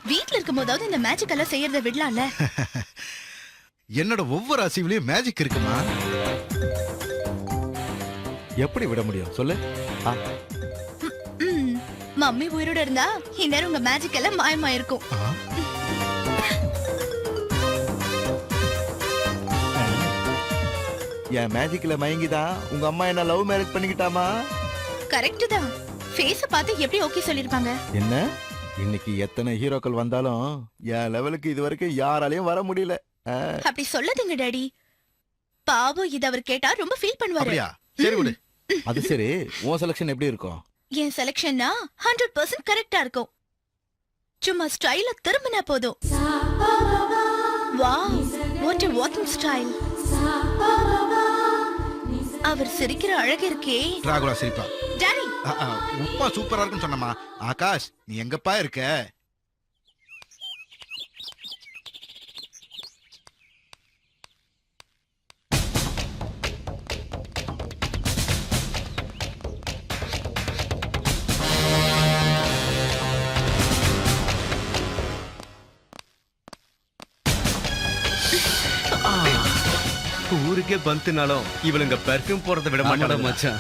வீட்ல இருக்கும் போதாவது இந்த மேஜிக் எல்லாம் செய்யறத விடலாம்ல. என்னோட ஒவ்வொரு அசைவுலயும் மேஜிக் இருக்குமா? எப்படி விட முடியும் சொல்லு? மம்மி உயிரோட இருந்தா இந்நேரம் உங்க மேஜிக் எல்லாம் மாயமாயிருக்கும். என் மேஜிக்ல மயங்கிதான் உங்க அம்மா என்ன லவ் மேரேஜ் பண்ணிக்கிட்டாமா? கரெக்ட் தான். ஃபேஸ பார்த்து எப்படி ஓகே சொல்லிருப்பாங்க? என்ன இன்னைக்கு எத்தனை ஹீரோக்கள் வந்தாலும் என் லெவலுக்கு இது வரைக்கும் யாராலையும் வர முடியல. அப்படி சொல்லாதீங்க டாடி. பாவம் இத அவர் கேட்டா ரொம்ப ஃபீல் பண்ணுவாரு. அப்படியா? சரி விடு. அது சரி, உன் செலக்ஷன் எப்படி இருக்கும்? என் செலக்ஷன்னா 100% கரெக்டா இருக்கும். சும்மா ஸ்டைல திரும்பினா போதும். Wow, what a walking style. அவர் சிரிக்கிற அழகு இருக்கே. டிராகுலா சிரிப்பா. டாடி, உப்பா சூப்பரா இருக்குன்னு சொன்னமா. ஆகாஷ், நீ எங்கப்பா இருக்க? ஊருக்கே பந்துனாலும் இவளுங்க பெர்ஃப்யூம் போறதை விட மாட்டாடா மச்சான்.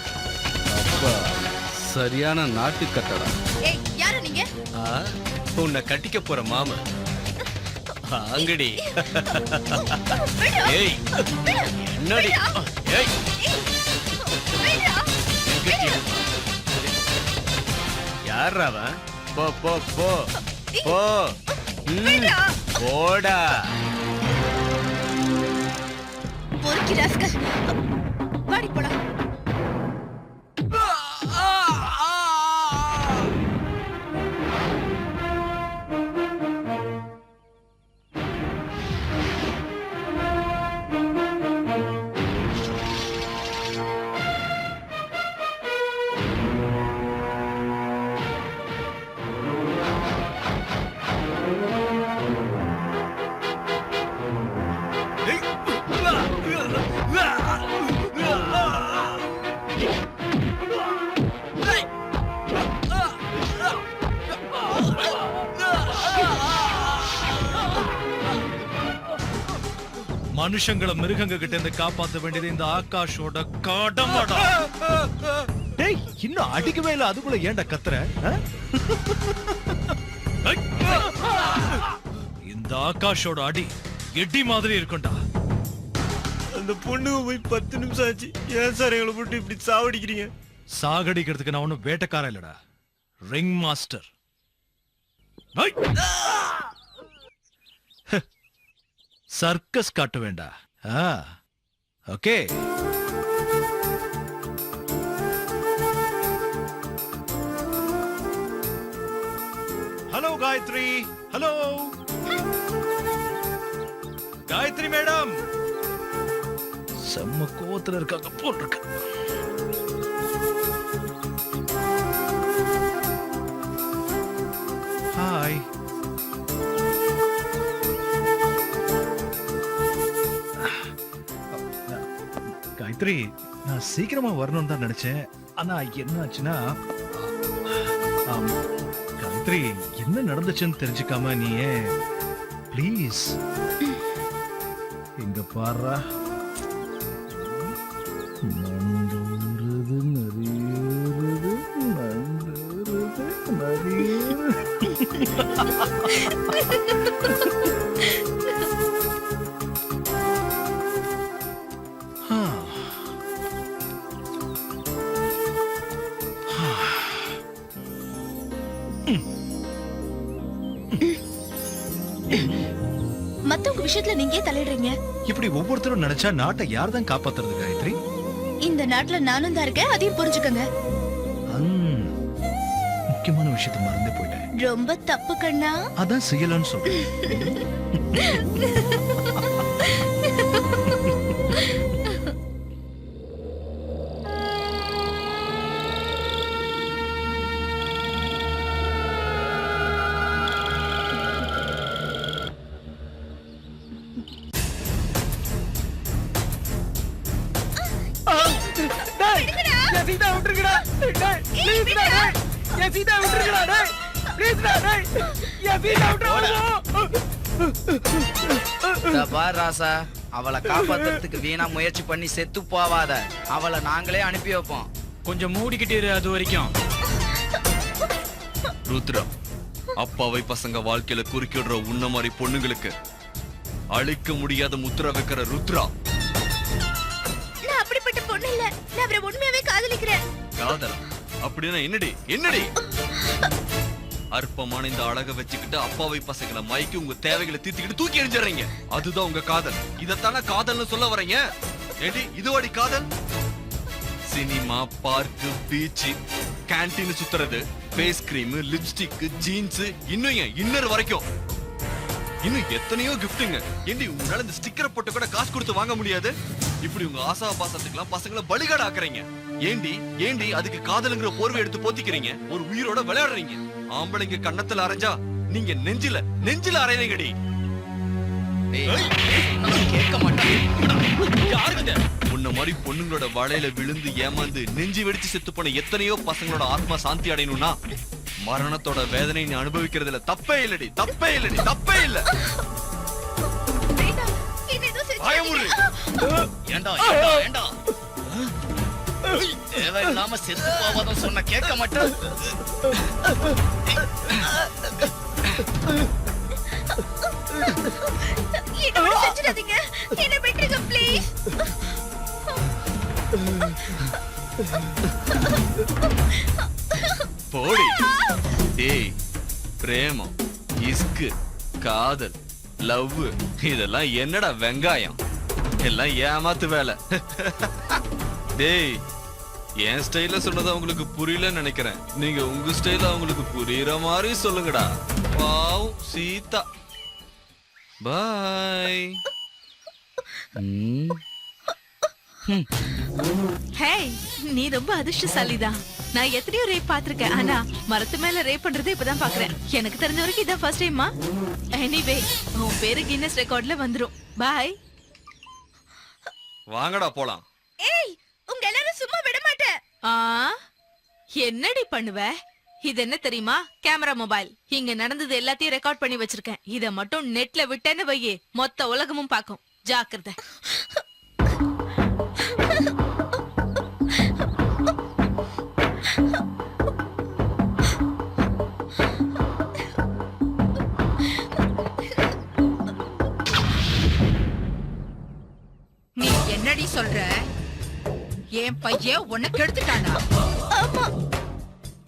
அப்பா சரியான நாட்டு கட்டடா. ஏய் யாரு நீங்க? உன்னை கட்டிக்க போற மாமா. அங்கடி. ஏய் என்னடி? ஏய் யாரா அவன்? போ போ போ போ. போடா. பொறுக்கி ராஸ்கல். வாடி போலாம். மனுஷங்களை மிருகங்க கிட்ட இருந்து காப்பாத்த வேண்டியது இந்த ஆகாஷோட கடமைடா. டேய் இன்னும் அடிக்கவே இல்ல, அதுக்குள்ள ஏன்டா கத்துற? இந்த ஆகாஷோட அடி எட்டி மாதிரி இருக்கும்டா. அந்த பொண்ணு போய் 10 நிமிஷம் ஆச்சு. ஏன் சார் எங்களை போட்டு இப்படி சாவடிக்கிறீங்க? சாகடிக்கிறதுக்கு நான் ஒன்னும் வேட்டைக்காரன் இல்லடா, ரிங் மாஸ்டர். சர்க்கஸ் காட்ட வேண்டா. Okay. Hello Gayathri. Hello Gayathri madam. செம்ம கோவத்துல இருக்காங்க போல் இருக்கு. ஹாய். காயத்ரி, நான் சீக்கிரமா வரணும்னு தான் நினைச்சேன். ஆனா என்ன ஆச்சுன்னா, காயத்ரி என்ன நடந்துச்சுன்னு தெரிஞ்சுக்காம நீ ப்ளீஸ் இங்க பாரு. நண்டூருது நரியூருது நண்டூருது நரியூருது. மத்தவங்க விஷயத்துல நீங்க தலையிடுறீங்க. இப்படி ஒவ்வொருத்தரும் நினைச்சா நாட்டை யார் தான் காப்பாத்துறது காயத்ரி? இந்த நாட்டுல நானும் தான் இருக்கேன், அதையும் புரிஞ்சுக்கங்க. முக்கியமான விஷயத்தை மறந்தே போயிட்டேன். ரொம்ப தப்பு கண்ணா. அதான் செய்யலாம்னு சொல்றேன். சீதா விட்டுருக்கடா. டேய் ப்ளீஸ் டேய். ஏன் சீதா விட்டுருக்கடா டேய். இந்த பார் ராசா, அவளை காப்பாத்துறதுக்கு வீணா முயற்சி பண்ணி செத்து போவாத. அவளை நாங்களே அனுப்பி வைப்போம். கொஞ்சம் மூடிக்கிட்டு இரு அது வரைக்கும். ருத்ரா, அப்பாவை பசங்க வாழ்க்கையில குறுக்கிடுற உன்ன மாதிரி பொண்ணுங்களுக்கு அழிக்க முடியாத முத்திர வைக்கிற ருத்ரா. நான் அப்படிப்பட்ட பொண்ணு இல்ல. நான் அவரை உண்மையாவே காதலிக்கிறேன். காதலா? அப்படின்னா என்னடி என்னடி? அற்பமான இந்த அழக வச்சுக்கிட்டு அப்பாவை பசங்களை மயக்கி உங்க தேவைகளை தீர்த்துக்கிட்டு தூக்கி எறிஞ்சிடுறீங்க. அதுதான் உங்க காதல். இதத்தானே காதல்னு சொல்ல வரீங்க? ஏடி இதுவாடி காதல்? சினிமா, பார்க்கு, பீச், கேண்டீன் சுத்துறது, ஃபேஸ் கிரீம், லிப்ஸ்டிக், ஜீன்ஸ், இன்னும் ஏன் இன்னர் வரைக்கும் இன்னும் எத்தனையோ கிஃப்ட்டுங்க. ஏண்டி உங்களால இந்த ஸ்டிக்கரை போட்டு கூட காசு கொடுத்து வாங்க முடியாது? இப்படி உங்க ஆசா பாசத்துக்கெல்லாம் பசங்களை பலிகாடு ஆக்குறீங்க. ஏண்டி ஏண்டி அதுக்கு காதலுங்கிற போர்வை எடுத்து போத்திக்கிறீங்க? ஒரு உயிரோட விளையாடுறீங்க. ஆம்பளைங்க கண்ணத்துல அரைஞ்சா நீங்க நெஞ்சில நெஞ்சில அரைறீங்கடி. கேட்க மாட்டேன். உன்ன மாதிரி பொண்ணுங்களோட வலையில விழுந்து ஏமாந்து நெஞ்சு வெடிச்சு செத்து போன எத்தனையோ பசங்களோட ஆத்மா சாந்தி அடையணும்னா மரணத்தோட வேதனை நீ அனுபவிக்கிறதுல தப்பே இல்லடி, தப்பே இல்லடி, தப்பே இல்ல. வேண்டாம், இது ஏதோ பயமுறு. ஏண்டா ஏண்டா தேவையில்லாம செத்து போவாத சொன்ன கேட்க மாட்டேன். என்ன செஞ்சிடாதீங்க. என்ன விட்டுருங்க ப்ளீஸ். போடி. டேய், பிரேமம், இஸ்கு, காதல், லவ் இதெல்லாம் என்னடா வெங்காயம்? எல்லாம் ஏமாத்து வேலை. டேய், என் ஸ்டைல சொன்னது அவங்களுக்கு புரியலன்னு நினைக்கிறேன். நீங்க உங்க ஸ்டைல அவங்களுக்கு புரியுற மாதிரி சொல்லுங்கடா. வாவ் சீதா. பாய். ஹேய், நீ ரொம்ப அதிர்ஷ்டசாலிதான். நான் எத்தனையோ ரேப் பாத்திருக்கேன், ஆனா மரத்து மேல ரேப் பண்றதை இப்பதான் பாக்குறேன். எனக்கு தெரிஞ்ச வரைக்கும் இதான் ஃபர்ஸ்ட் டைமா. எனிவே, உன் பேரு கின்னஸ் ரெக்கார்ட்ல வந்துரும். பாய். வாங்கடா போலாம். ஏய், உங்க எல்லாரும் சும்மா விட மாட்டேன். ஆ, என்னடி பண்ணுவ? இது என்ன தெரியுமா? Camera mobile. இங்க நடந்தது எல்லாத்தையும் ரெக்கார்ட் பண்ணி வச்சிருக்கேன். இத மட்டும் நெட்ல விட்டேன்னு வையே, மொத்த உலகமும் பாக்கும். ஜாக்கிரதை. நீ என்னடி சொல்ற? என் பையன் உன்னை கெடுத்துட்டானா?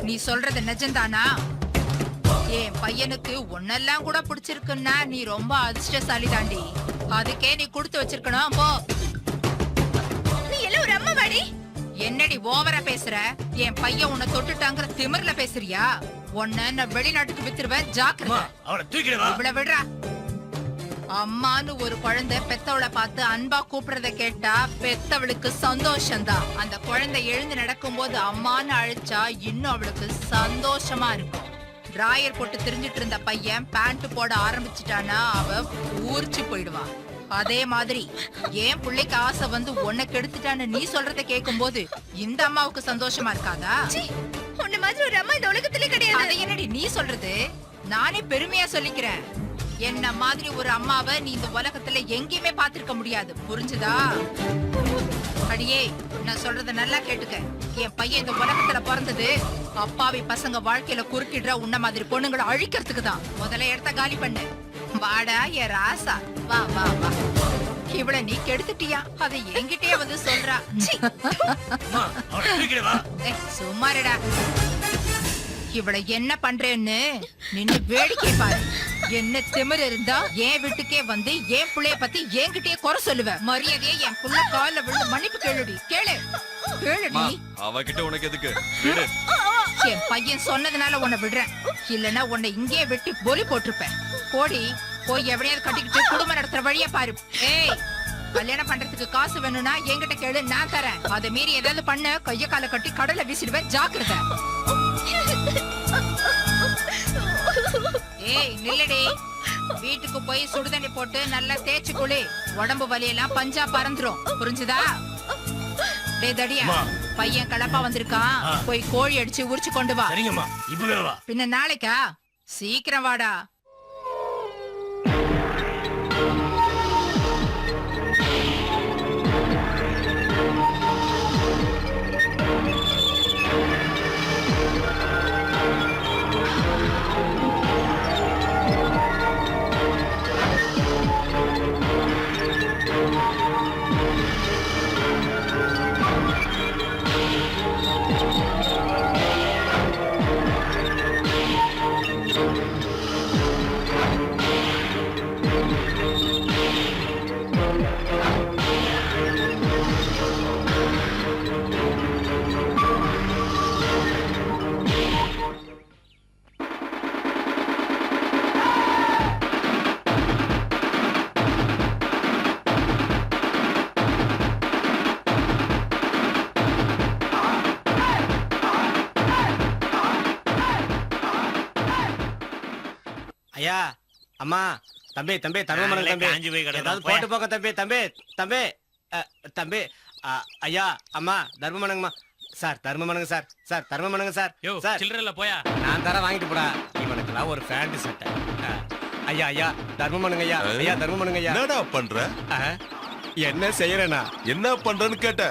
நீ சொல்றது நிஜம்தானா? என் பையனுக்கு உன்னெல்லாம் கூட பிடிச்சிருக்குன்னா நீ ரொம்ப அதிர்ஷ்டசாலி தாண்டி. அதுக்கே நீ கொடுத்து வச்சிருக்கணும். போ. நீ எல்லாம் ஒரு அம்மா வாடி. என்னடி ஓவரா பேசுற? என் பையன் உன்னை தொட்டுட்டாங்கிற திமிர்ல பேசுறியா? உன்னை நான் வெளிநாட்டுக்கு வித்துருவேன். ஜாக்கிரதை. அவளை தூக்கிடுவா. இவ்வளவு விடுறா. அம்மான்னு ஒரு குழந்தை பெத்தவளை பார்த்து அன்பா கூப்பிடுறத கேட்டா பெத்தவளுக்கு சந்தோஷம்தான். அந்த குழந்தை எழுந்து நடக்கும் போது அம்மான்னு அழைச்சா இன்னும் அவளுக்கு சந்தோஷமா இருக்கும். டிராயர் போட்டு திரிஞ்சிட்டு இருந்த பையன் பேண்ட் போட ஆரம்பிச்சுட்டானா அவ ஊர்ச்சி போயிடுவான். அதே மாதிரி ஏன் பிள்ளைக்கு ஆசை வந்து உன்னை கெடுத்துட்டான்னு நீ சொல்றத கேட்கும் போது இந்த அம்மாவுக்கு சந்தோஷமா இருக்காதா? உன்ன மாதிரி ஒரு அம்மா இந்த உலகத்திலே கிடையாது. அதை என்னடி நீ சொல்றது? நானே பெருமையா சொல்லிக்கிறேன். என்ன மாதிரி ஒரு அம்மாவை நீ இந்த உலகத்துல எங்கேயுமே பாத்திருக்க முடியாது. புரிஞ்சுதா? அடியே, நான் சொல்றத நல்லா கேட்டுக்க. என் பையன் இந்த உலகத்துல பிறந்தது அப்பாவி பசங்க வாழ்க்கையில குறுக்கிடுற உன்ன மாதிரி பொண்ணுங்களை அழிக்கிறதுக்கு தான். முதல்ல இடத்த காலி பண்ணு. வாடா என் ராசா, வா வா வா. இவள நீ கெடுத்துட்டியா? அதை என்கிட்டயே வந்து சொல்றா. சும்மாருடா. இவளை என்ன பண்றேன்னு நின்னு வேடிக்கை பாரு. என்ன திமிரு இருந்தா என் வீட்டுக்கே வந்து என் புள்ளைய பத்தி என்கிட்டயே குறை சொல்லுவ. மரியாதையே என் புள்ள கால்ல விழுந்து மன்னிப்பு கேளுடி. கேளு கேளுடி. அவகிட்ட உனக்கு எதுக்கு? விடு. என் பையன் சொன்னதுனால உன்னை விடுறேன். இல்லன்னா உன்னை இங்கே வெட்டி பொலி போட்டிருப்பேன். போடி, போய் எவனையாவது கட்டிக்கிட்டு குடும்பம் நடத்துற வழிய பாரு. ஏய், கல்யாணம் பண்றதுக்கு காசு வேணும்னா என்கிட்ட கேளு, நான் தரேன். அதை மீறி ஏதாவது பண்ண கைய கால கட்டி கடலை வீசிடுவேன். ஜாக்கிரதை. ஏய் நில்லடி. வீட்டுக்கு போய் சுடுதண்ணி போட்டு நல்லா தேய்ச்சி குளி. உடம்பு வலியெல்லாம் பஞ்சா பறந்துரும். புரிஞ்சுதா? டேய் தடியா, பையன் கலப்பா வந்திருக்கான் போய் கோழி அடிச்சு உரிச்சு கொண்டு வா. சரிங்கம்மா இப்பவே வா. பின்ன நாளைக்கா? சீக்கிரம் வாடா. ஐயா அம்மா தம்பி தம்பி தர்மமனங்க தம்பி காஞ்சி போய் கிடக்குறா, ஏதாவது போயா. போட்டு போங்க தம்பி தம்பி தம்பி தம்பி ஐயா அம்மா தர்மமனங்கம்மா சார் தர்மமனங்க சார் சார் தர்மமனங்க சார் சார் சில்லறல போயா. நான் தர வாங்கிட்டு போடா. இவனுக்குலாம் ஒரு பேண்ட் சட்டை. ஐயா ஐயா தர்மமனங்க ஐயா ஐயா தர்மமனங்க ஐயா. என்னடா பண்ற? என்ன செய்யறேனா? என்ன பண்றன்னு கேட்ட.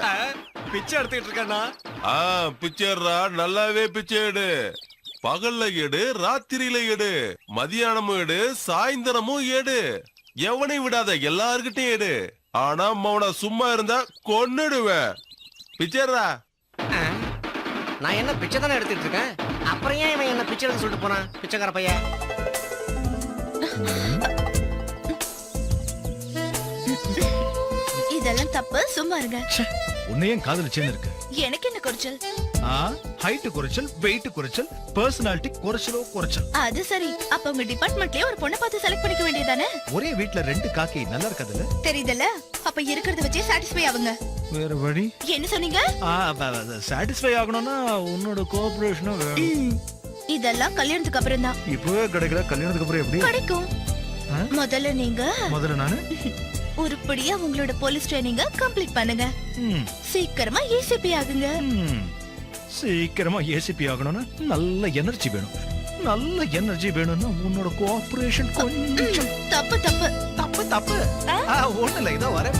பிச்சை எடுத்துக்கிட்டு இருக்கேன்னா. பிச்சைடா, நல்லாவே பிச்சை எடு. பகல்ல எடு, ராத்திரியில எடு, மதியானமும் எடு, சாயந்தரமும் எடு. எவனையும் விடாத, எல்லார்கிட்டயும் எடு. ஆனா மவன சும்மா இருந்தா கொன்னுடுவேன். பிச்சைடா. நான் என்ன பிச்சை தானே எடுத்துட்டு இருக்கேன். அப்புறம் ஏன் இவன் என்ன பிச்சை எடுக்க சொல்லிட்டு போனான் பிச்சைக்கார பையன்? இதெல்லாம் தப்பு, சும்மா இருங்க. உன்னையும் காதலிச்சேன்னு இருக்கு. எனக்கு என்ன குறைச்சல்? ஹைட் குறைச்சல், வெயிட் குறைச்சல், பர்சனாலிட்டி குறைச்சல். அது சரி, அப்ப உங்க டிபார்ட்மெண்ட்லயே ஒரு பொண்ணை பார்த்து செலக்ட் பண்ணிக்க வேண்டியதானே? ஒரே வீட்ல 2 காக்கி நல்லா இருக்காதுல்ல? தெரியுதல்ல? அப்ப இருக்கிறத வச்சே சாட்டிஸ்ஃபை ஆகுங்க. வேற வழி? என்ன சொன்னீங்க? சாட்டிஸ்ஃபை ஆகணும்னா உன்னோட கோஆபரேஷனும் வேணும். இதெல்லாம் கல்யாணத்துக்கு அப்புறம் தான் இப்பவே கிடைக்கல, கல்யாணத்துக்கு அப்புறம் எப்படி கிடைக்கும்? முதல்ல நீங்க முதல்ல நானு உருப்படியா உங்களோட போலீஸ் ட்ரைனிங்க கம்ப்ளீட் பண்ணுங்க. சீக்கிரமா ஏசிபி ஆகுங்க. சீக்கிரமா ஏசிபி ஆகணும்னா நல்ல எனர்ஜி வேணும். நல்ல எனர்ஜி வேணும்னா உன்னோட கோஆபரேஷன் கொஞ்சம். தப்பு தப்பு தப்பு தப்பு. ஒண்ணு இல்ல, இதோ வரேன்.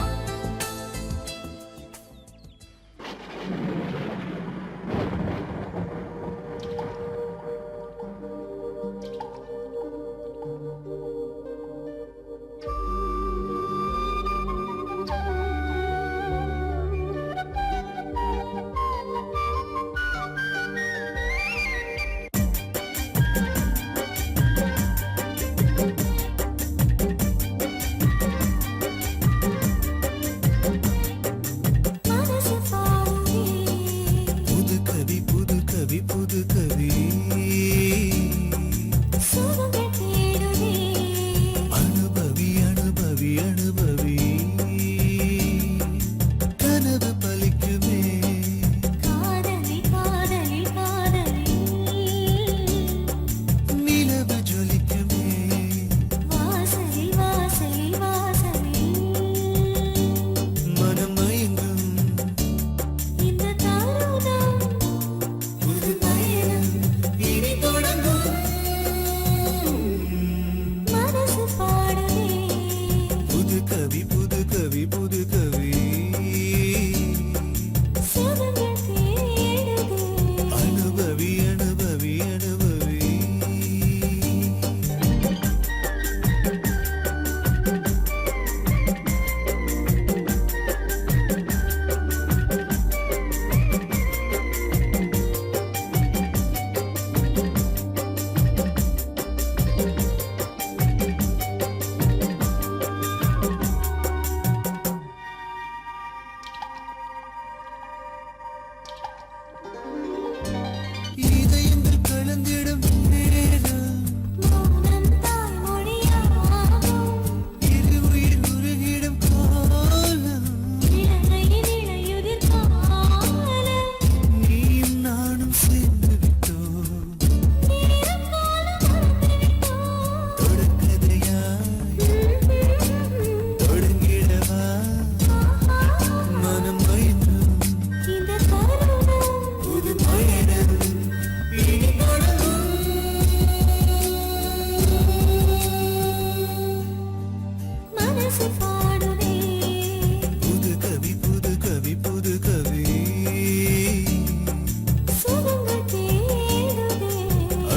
புது கவி புது கவி புது கவி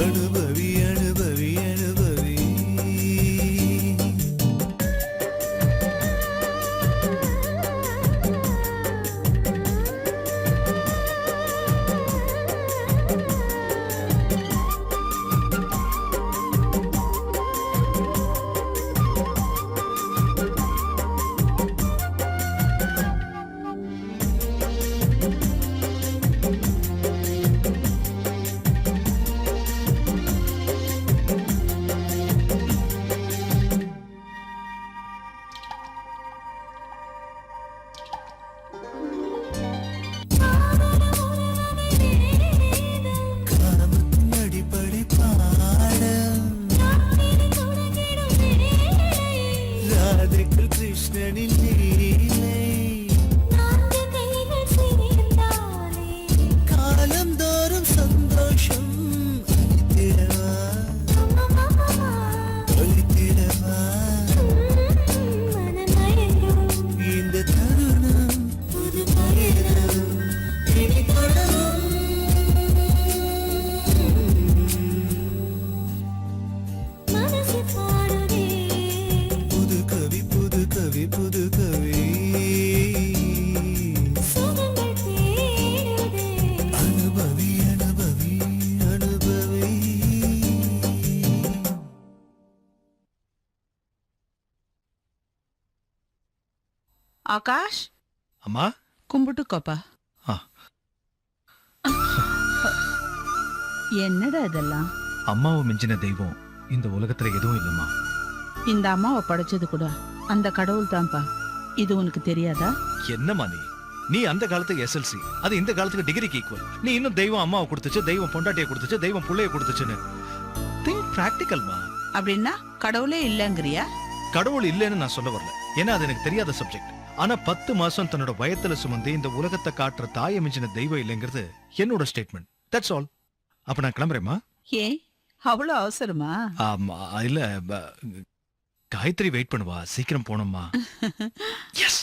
அனுபவி அனுபவி அனுபவி காமத்தின் அடிப்படை பாடம் ராதைக்கு கிருஷ்ணனின் லீலை காலந்தோறும் சந்தோஷம் அளித்திடவா அளித்திடவா இந்த தருணம் புது பயணம் இனி தொடரும் புது கவி புது கவி புது கவி அனுபவி அனுபவி அனுபவி ஆகாஷ் அம்மா கும்பிட்டுக்கோப்பா. ஆ. என்னடா இதெல்லாம்? அம்மாவை மிஞ்சின தெய்வம் இந்த உலகத்துல எதுவும் இல்லம்மா. இந்த அம்மாவை படைச்சது கூட அந்த கடவுள் தான்ப்பா. இது உனக்கு தெரியாதா? என்னம்மா நீ அந்த காலத்துக்கு எஸ்எல்சி, அது இந்த காலத்துக்கு டிகிரிக்கு ஈக்குவல். நீ இன்னும் தெய்வம் அம்மாவை கொடுத்துச்சு, தெய்வம் பொண்டாட்டியை கொடுத்துச்சு, தெய்வம் புள்ளைய கொடுத்துச்சுன்னு திங்க் பிராக்டிக்கல்மா. அப்படின்னா கடவுளே இல்லைங்கிறியா? கடவுள் இல்லைன்னு நான் சொல்ல வரல, ஏன்னா அது எனக்கு தெரியாத சப்ஜெக்ட். ஆனா 10 மாசம் தன்னோட வயத்துல சுமந்து இந்த உலகத்தை காட்டுற தாயை மிஞ்சின தெய்வம் இல்லைங்கிறது என்னோட ஸ்டேட்மெண்ட். That's all. அப்ப நான் கிளம்புறேம்மா. ஏன் அவ்வளோ அவசரமா? ஆமா, இல்ல காயத்ரி வெயிட் பண்ணுவா, சீக்கிரம் போனோம்மா. எஸ்.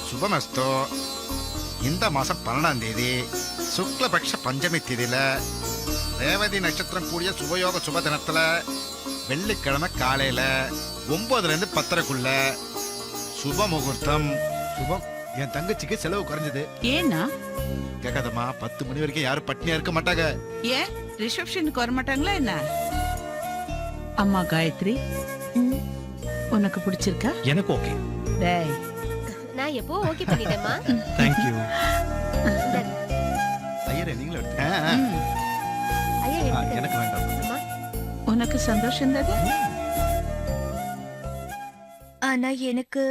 சுபமஸ்தோ. இந்த மாசம் 12ஆம் தேதி சுக்லபக்ஷ பஞ்சமி திதியில ரேவதி நட்சத்திரம் கூடிய சுபயோக சுப தினத்துல வெள்ளிக்கிழமை காலையில 9ல இருந்து 10:30க்குள்ள சுப முகூர்த்தம். சுபம், என் தங்கச்சிக்கு செலவு குறைஞ்சது. ஏன்னா கேட்காதம்மா, 10 மணி வரைக்கும் யாரும் பட்னியா இருக்க மாட்டாங்க. ஏன் ரிசப்ஷனுக்கு வர மாட்டாங்களா என்ன? அம்மா காயத்ரி, உனக்கு பிடிச்சிருக்கா? எனக்கு ஓகே. டேய், நான் எப்போ ஓகே பண்ணிட்டேமா. Thank you. ஐயரே, நீங்களும் எடுத்து. எனக்கு வேண்டாம். உனக்கு சந்தோஷம் தானே? ஆனா எனக்கு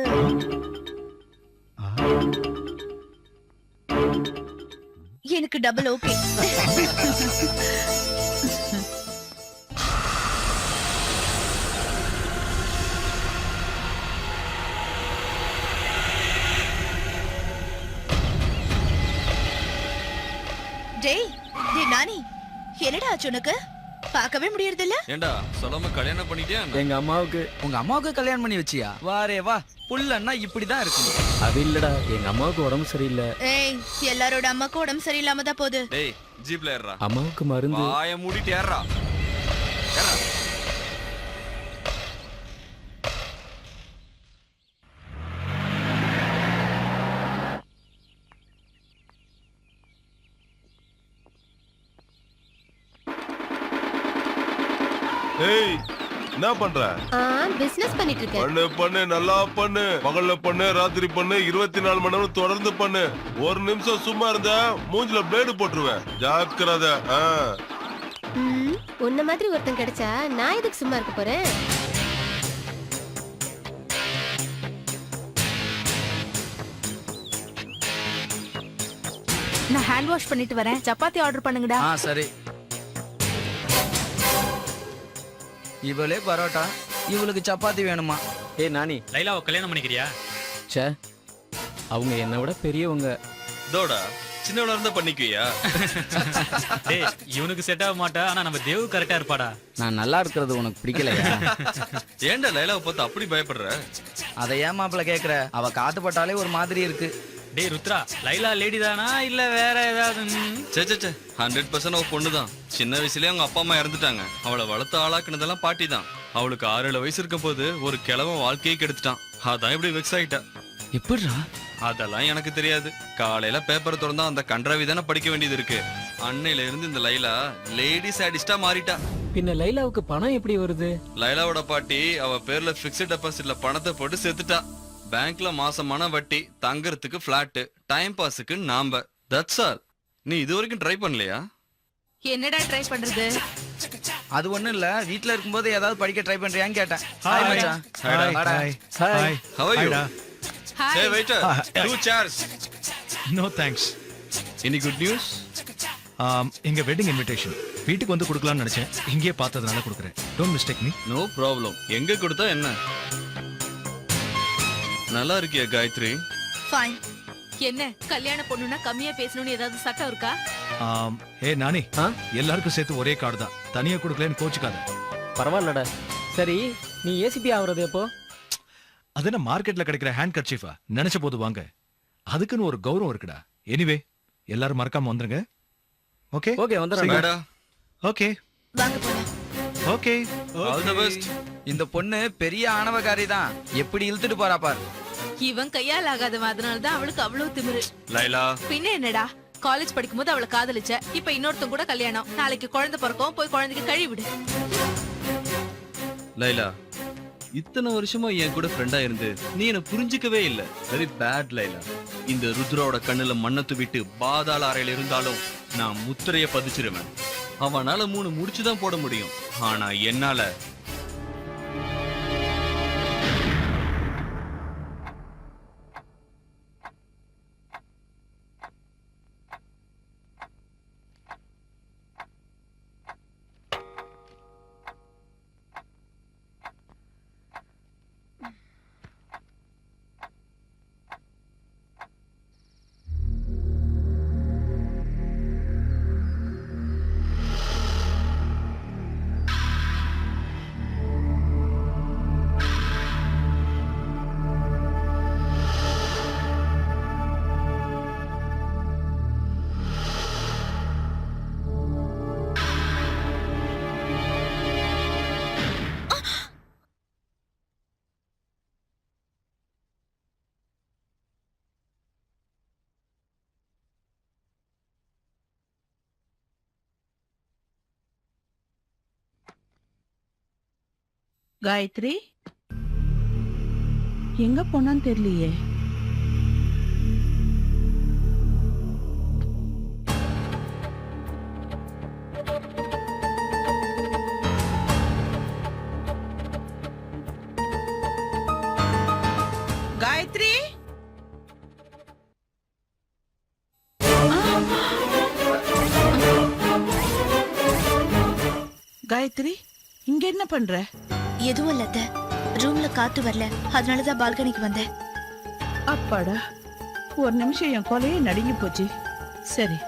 எனக்கு டபுள் ஓகே. டேய் டேய் நானி, என்னடா ஆச்சு உனக்கு? பார்க்கவே முடியறது இல்ல. ஏண்டா சொல்லாம கல்யாணம் பண்ணிட்டியா? எங்க அம்மாவுக்கு உங்க அம்மாவுக்கு கல்யாணம் பண்ணி வச்சியா? வாரே வா, புள்ளன்னா இப்படிதான் இருக்கும். அது இல்லடா, எங்க அம்மாவுக்கு உடம்பு சரியில்லை. ஏய், எல்லாரோட அம்மாக்கும் உடம்பு சரியில்லாம தான் போகுது. டேய் ஜீப்ல ஏறா. அம்மாவுக்கு மருந்து. வாய மூடிட்டு ஏறா. ஏறா. ஏய், என்ன பண்ற? பிசினஸ் பண்ணிட்டு இருக்கேன். பண்ணு பண்ணு, நல்லா பண்ணு. பகல்ல பண்ணு, ராத்திரி பண்ணு, 24 மணி நேரம் தொடர்ந்து பண்ணு. ஒரு நிமிஷம் சும்மா இருந்தா மூஞ்சில பிளேடு போட்டுருவேன். ஜாக்கிரதை. உன்ன மாதிரி ஒருத்தன் கிடைச்சா நான் எதுக்கு சும்மா இருக்க போறேன்? நான் ஹேண்ட் வாஷ் பண்ணிட்டு வரேன். சப்பாத்தி ஆர்டர் பண்ணுங்கடா. சரி. இவளே பரோட்டா, இவளுக்கு சப்பாத்தி வேணுமா? நானி, லைலாவை கல்யாணம் பண்ணிக்கிறியா? ச்சே, அவங்க என்னை விட பெரியவங்க. இதோட சின்னவளா இருந்தா பண்ணிக்குவியா? டேய் இவனுக்கு செட் ஆக மாட்டா, ஆனா நம்ம தேவு கரெக்டா இருப்பாடா. நான் நல்லா இருக்கிறது உனக்கு பிடிக்கலையா? ஏன்டா லைலாவை பார்த்து அப்படி பயப்படுற? அதை ஏன் மாப்பிள்ள கேக்குற? அவ காத்துப்பட்டாலே ஒரு மாதிரி இருக்கு. டேய் ருத்ரா, லைலா லேடி தானா இல்ல வேற ஏதாவது? சே 100% அவ பொண்ணுதான். சின்ன வயசுலயே அவங்க அப்பா அம்மா இறந்துட்டாங்க. அவளை வளர்த்து ஆளாக்குனதெல்லாம் பாட்டி தான். அவளுக்கு 6-7 வயசு இருக்கும் போது ஒரு கிழவன் வாழ்க்கையை கெடுத்துட்டான். அதான் இப்படி வெக்ஸ் ஆயிட்டா. எப்படிடா? அதெல்லாம் எனக்கு தெரியாது. காலையில பேப்பர் திறந்தா அந்த கன்றாவி தானே படிக்க வேண்டியது இருக்கு. அன்னையில இருந்து இந்த லைலா லேடி சாடிஸ்டா மாறிட்டா. பின்ன லைலாவுக்கு பணம் எப்படி வருது? லைலாவோட பாட்டி அவ பேர்ல பிக்ஸ்ட் டெபாசிட்ல பணத்தை போட்டு செத்துட்டா. பேங்க்ல மாசமான வட்டி, தங்கறதுக்கு பிளாட், டைம் பாஸுக்கு நாம்ப. That's all. நீ இது வரைக்கும் ட்ரை பண்ணலையா? என்னடா ட்ரை பண்றது? அது ஒண்ணும் இல்ல, வீட்ல இருக்கும்போது ஏதாவது படிக்க ட்ரை பண்றியான்னு கேட்டேன். Hi. மச்சான். Hi. வாடா. Hi. How are you? Hi-டா. Hey waiter, 2 chairs. No thanks. Any good news? எங்க வெட்டிங் இன்விடேஷன் வீட்டுக்கு வந்து கொடுக்கலாம்னு நினைச்சேன். இங்கேயே பார்த்ததுனால கொடுக்குறேன். Don't mistake me. No problem. எங்க கொடுத்தா என்ன? நல்லா இருக்கியா காயத்ரி? ஃபைன். என்ன கல்யாண பொண்ணுனா கம்மியா பேசணும்னு ஏதாவது சட்டம் இருக்கா? ஏ நானி, எல்லாருக்கும் சேர்த்து ஒரே கார்டு தான். தனியா கொடுக்கலன்னு கோச்சுக்காத. பரவாயில்லடா. சரி, நீ ஏசிபி ஆவறது எப்போ? அது என்ன மார்க்கெட்ல கிடைக்கிற ஹேண்ட் கர்ச்சீஃபா? நினைச்ச போது வாங்க. அதுக்குன்னு ஒரு கௌரவம் இருக்குடா. எனிவே எல்லாரும் மறக்காம வந்துருங்க. ஓகே ஓகே வந்துறேன். மேடா. ஓகே வாங்க போலாம். Okay All the best. இந்த பொண்ணு பெரிய ஆணவக்காரி தான். எப்படி இழுத்துட்டு போறா பார். இவன் கையால் ஆகாதவன், அதனாலதான் அவளுக்கு அவ்வளவு திமிரு. லைலா. பின்ன என்னடா, காலேஜ் படிக்கும்போது அவளை காதலிச்ச, இப்ப இன்னொருத்தன் கூட கல்யாணம். நாளைக்கு குழந்தை பிறக்கும், போய் குழந்தைக்கு கழுவி விடு. லைலா, இத்தனை வருஷமா என் கூட ஃப்ரெண்டா இருந்து நீ என்ன புரிஞ்சுக்கவே இல்ல. Very bad Laila. இந்த ருத்ராவோட கண்ணுல மண்ணை தூவிட்டு பாதாள அறையில இருந்தாலும் நான் முத்திரைய பதிச்சிருவேன். அவனால 3 முடிச்சுதான் போட முடியும், ஆனா என்னால காயத்ரி எங்க போனான்னு தெரியலையே. காயத்ரி, காயத்ரி இங்க என்ன பண்ற? எதுவும் இல்ல அத்தை. ரூம்ல காத்து வரல, அதனாலதான் பால்கனிக்கு வந்தேன். அப்பாடா, ஒரு நிமிஷம் என் கொலையே நடுங்கி போச்சு. சரி,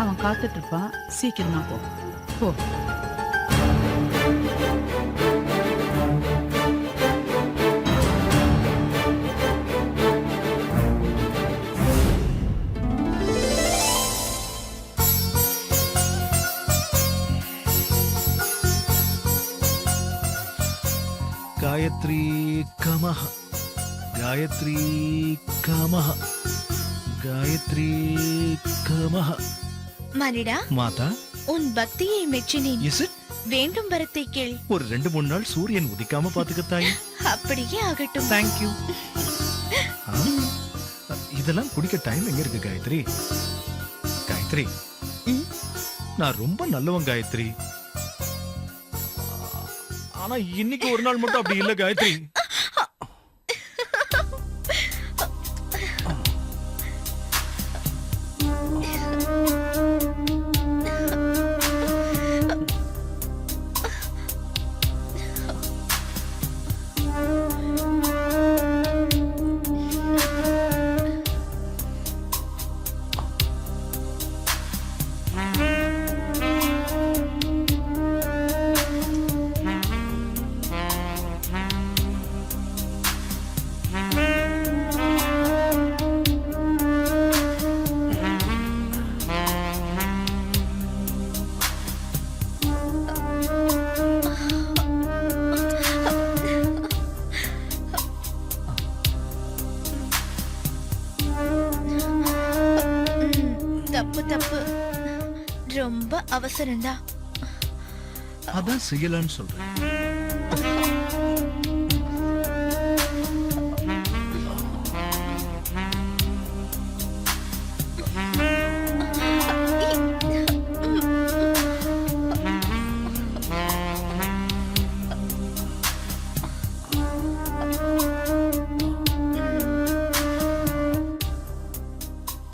அவன் காத்துட்டு இருப்பான், சீக்கிரமா போ போ. காயத்ரி கமஹ, காயத்ரி கமஹ, காயத்ரி கமஹ. மனிடா, மாதா, உன் பக்தியை மெச்சினேன். Is it? வேண்டும் வரத்தை கேள். ஒரு 2-3 நாள் சூரியன் உதிக்காம பாத்துக்கத்தாய். அப்படியே ஆகட்டும். தேங்க்யூ. இதெல்லாம் குடிக்க டைம் எங்க இருக்கு காயத்ரி? காயத்ரி, நான் ரொம்ப நல்லவன் காயத்ரி. ஆனா இன்னைக்கு ஒரு நாள் மட்டும் அப்படி இல்ல காயத்ரி. அவசரம்டா. அதான் செய்யலான்னு சொல்றேன்.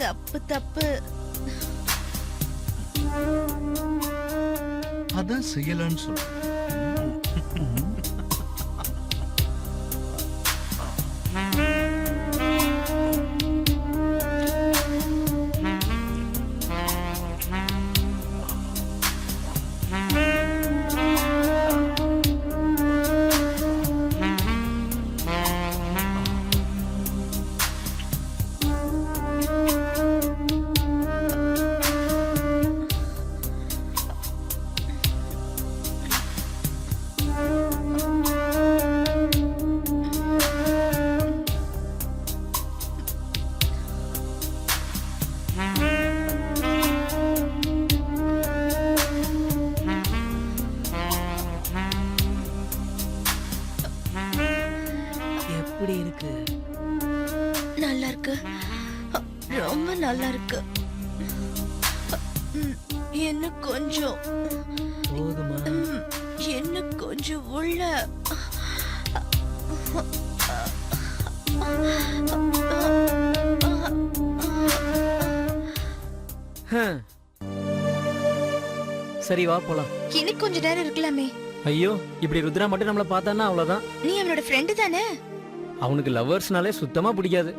தப்பு தப்பு. அதான் செய்யலான்னு சொல்றேன். எப்படி இருக்கு? நல்லா இருக்கு, ரொம்ப நல்லா இருக்கு. இன்னும் கொஞ்சம், போதுமா? இன்னும் கொஞ்சம் உள்ள. சரி வா போலாம். இன்னும் கொஞ்ச நேரம் இருக்கலாமே. ஐயோ இப்படி ருத்ரா மட்டும் நம்மள பார்த்தான்னா அவ்வளவுதான். நீ அவனோட ஃப்ரெண்டு தானே? அவனுக்கு லவ்வர்ஸ்னாலே சுத்தமா பிடிக்காது.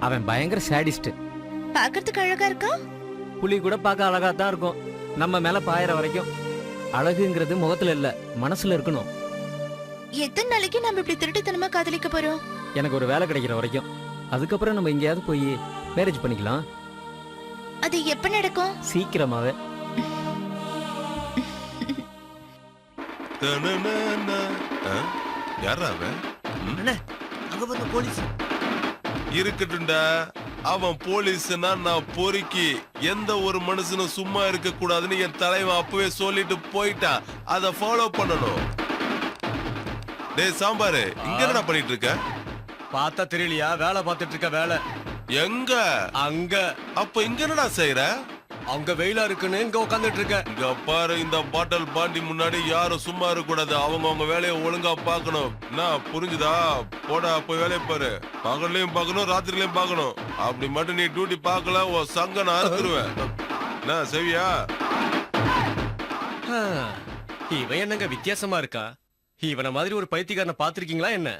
அவன் பயங்கர சாடிஸ்ட். பாக்கிறதுக்கு அழகா இருக்கா? புலி கூட பார்க்க அழகா தான் இருக்கும், நம்ம மேல பாயிற வரைக்கும். அழகுங்கிறது முகத்துல இல்ல, மனசுல இருக்கணும். எத்தனை நாளைக்கு நம்ம இப்படி திருட்டுத்தனமா காதலிக்க போறோம்? எனக்கு ஒரு வேலை கிடைக்கிற வரைக்கும். அதுக்கப்புறம் நம்ம எங்கேயாவது போய் மேரேஜ் பண்ணிக்கலாம். அது எப்ப நடக்கும்? சீக்கிரமாவே. யாரா அவன்? அங்க வந்து போலீஸ் இருக்கட்டும்டா. அவன் போலீஸ்னா நான் பொறுக்கி. எந்த ஒரு மனுஷனும் சும்மா இருக்க கூடாதுன்னு என் தலைவன் அப்பவே சொல்லிட்டு போயிட்டான். அத ஃபாலோ பண்ணணும். டேய் சாம்பாரு, இங்க என்னடா பண்ணிட்டு இருக்க? பார்த்தா தெரியலையா? வேலை பார்த்துட்டு இருக்க. வேலை எங்க? அங்க. அப்ப இங்க என்னடா செய்யற? அங்க வெயிலா இருக்குன்னு இங்க உட்காந்துட்டு இருக்க. இங்க பாரு, இந்த பாட்டில் பாண்டி முன்னாடி யாரும் சும்மா இருக்க கூடாது. அவங்க வேலையை ஒழுங்கா பாக்கணும். என்ன புரிஞ்சுதா? போடா போய் வேலையை பாரு. பகல்லையும் பார்க்கணும், ராத்திரிலையும் பார்க்கணும். அப்படி மட்டும் நீ டியூட்டி பார்க்கல, உன் சங்க நான் அறுத்துருவேன். என்ன செவியா? இவன் என்னங்க வித்தியாசமா இருக்கா? இவனை மாதிரி ஒரு பைத்தியக்காரனை பாத்திருக்கீங்களா என்ன?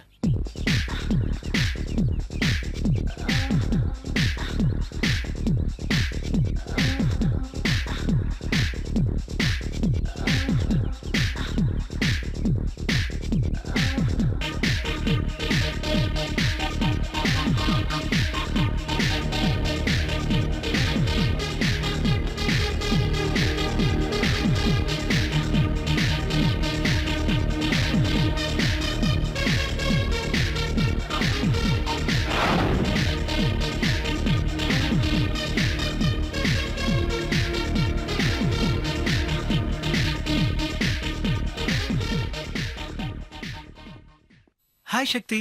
Hi Shakti,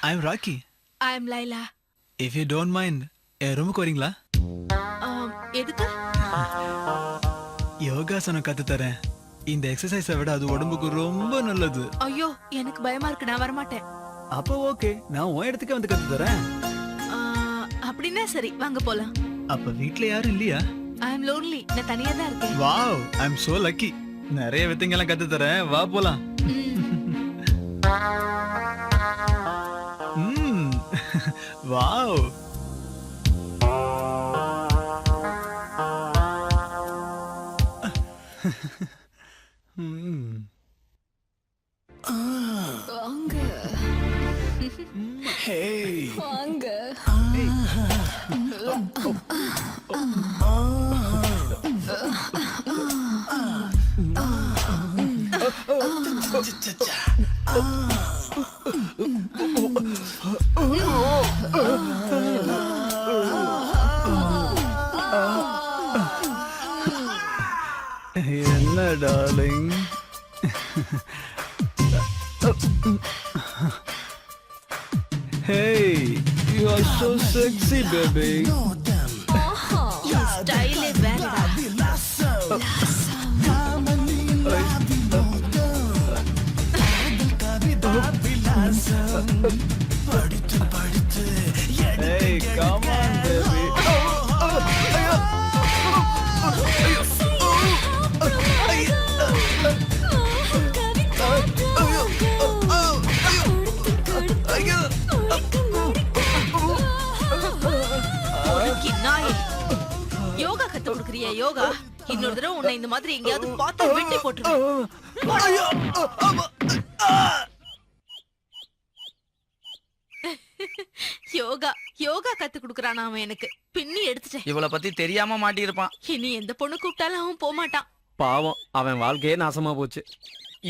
I'm Rocky. I am Laila. If you don't mind, என் ரூமுக்கு வரீங்களா? எதுக்கு? யோகாசனம் கத்து தரேன். இந்த எக்ஸசைஸை விட அது உடம்புக்கு ரொம்ப நல்லது. ஐயோ எனக்கு பயமா இருக்கு, நான் வரமாட்டேன். அப்போ ஓகே, நான் உன் இடத்துக்கு வந்து கத்து தரேன். அப்படின்னா சரி, வாங்க போலாம். அப்ப வீட்ல யாரும் இல்லையா? ஐ எம் லோன்லி, நான் தனியா தான் இருக்கேன். Wow, I'm so lucky. நிறைய வித்தைங்கெல்லாம் கத்து தரேன், வா போலாம். வாவ். வாங்க. வாங்க. Hey, you are so sexy, baby. ஸ்டைலே வேறடா. Hey, come on, baby. பொறுக்கி நாயே. யோகா கத்து கொடுக்குறியா யோகா? இன்னொரு தடவை உன்னை இந்த மாதிரி எங்கேயாவது பார்த்தா வெட்டி போட்டுருவேன். யோகா யோகா கத்து கொடுக்கறானா அவன் எனக்கு. பின்னி எடுத்துட்டேன். இவளை பத்தி தெரியாம மாட்டியிருப்பான். இனி எந்த பொண்ணு கூப்பிட்டாலும் அவன் போக மாட்டான். பாவம் அவன் வாழ்க்கையே நாசமா போச்சு.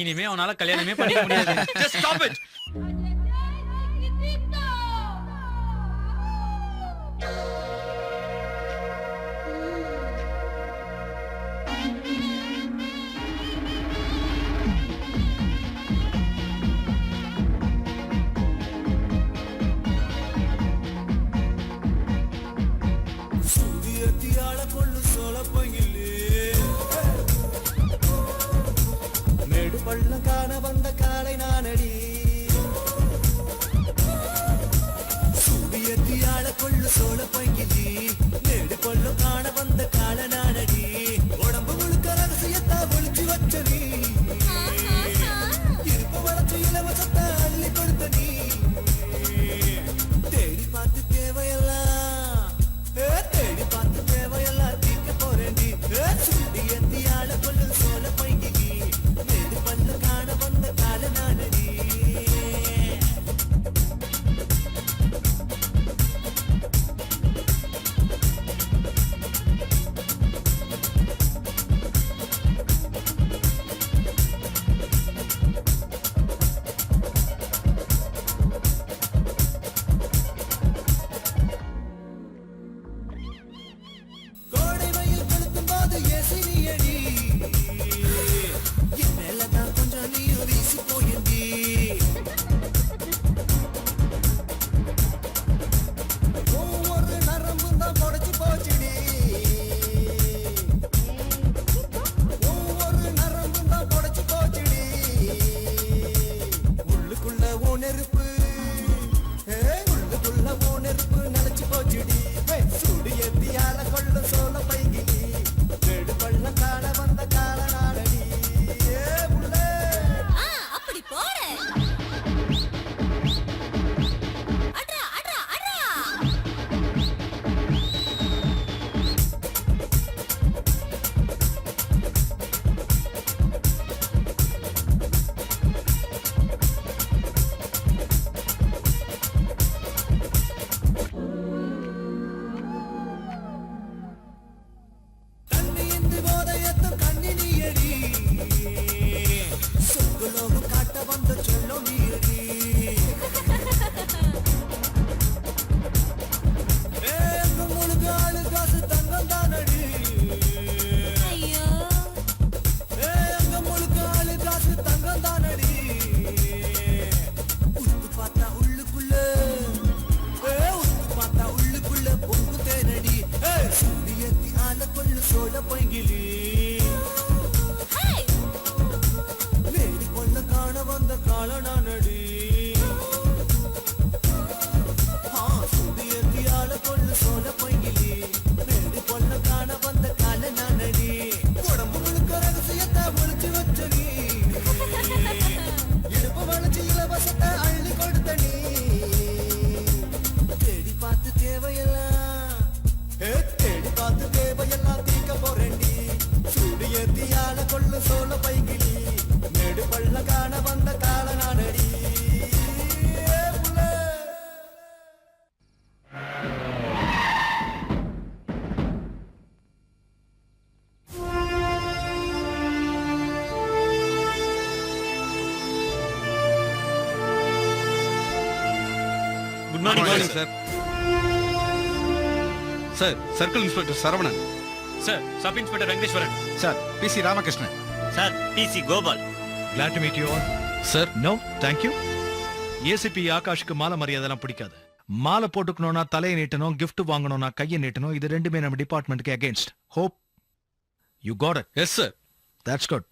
இனிமே அவனால கல்யாணமே பண்ணிக்க முடியாது. Just stop it. Good morning, sir. Sir, Circle Inspector Saravanan. Sir, sub inspector Venkateswaran. Sir PC Ramakrishnan. Sir DC Gopal. glad to meet you all. Sir No, thank you. ACP ஆகாஷ்க்கு மாலை மரியாதைலாம் பிடிக்காது. மாலை போட்டுக்கணும்னா தலையை நீட்டணும், gift வாங்கணும்னா கையை நீட்டணும். இது ரெண்டுமே நம்ம டிபார்ட்மெண்ட்க்கு against. Hope you got it. Yes sir. That's good.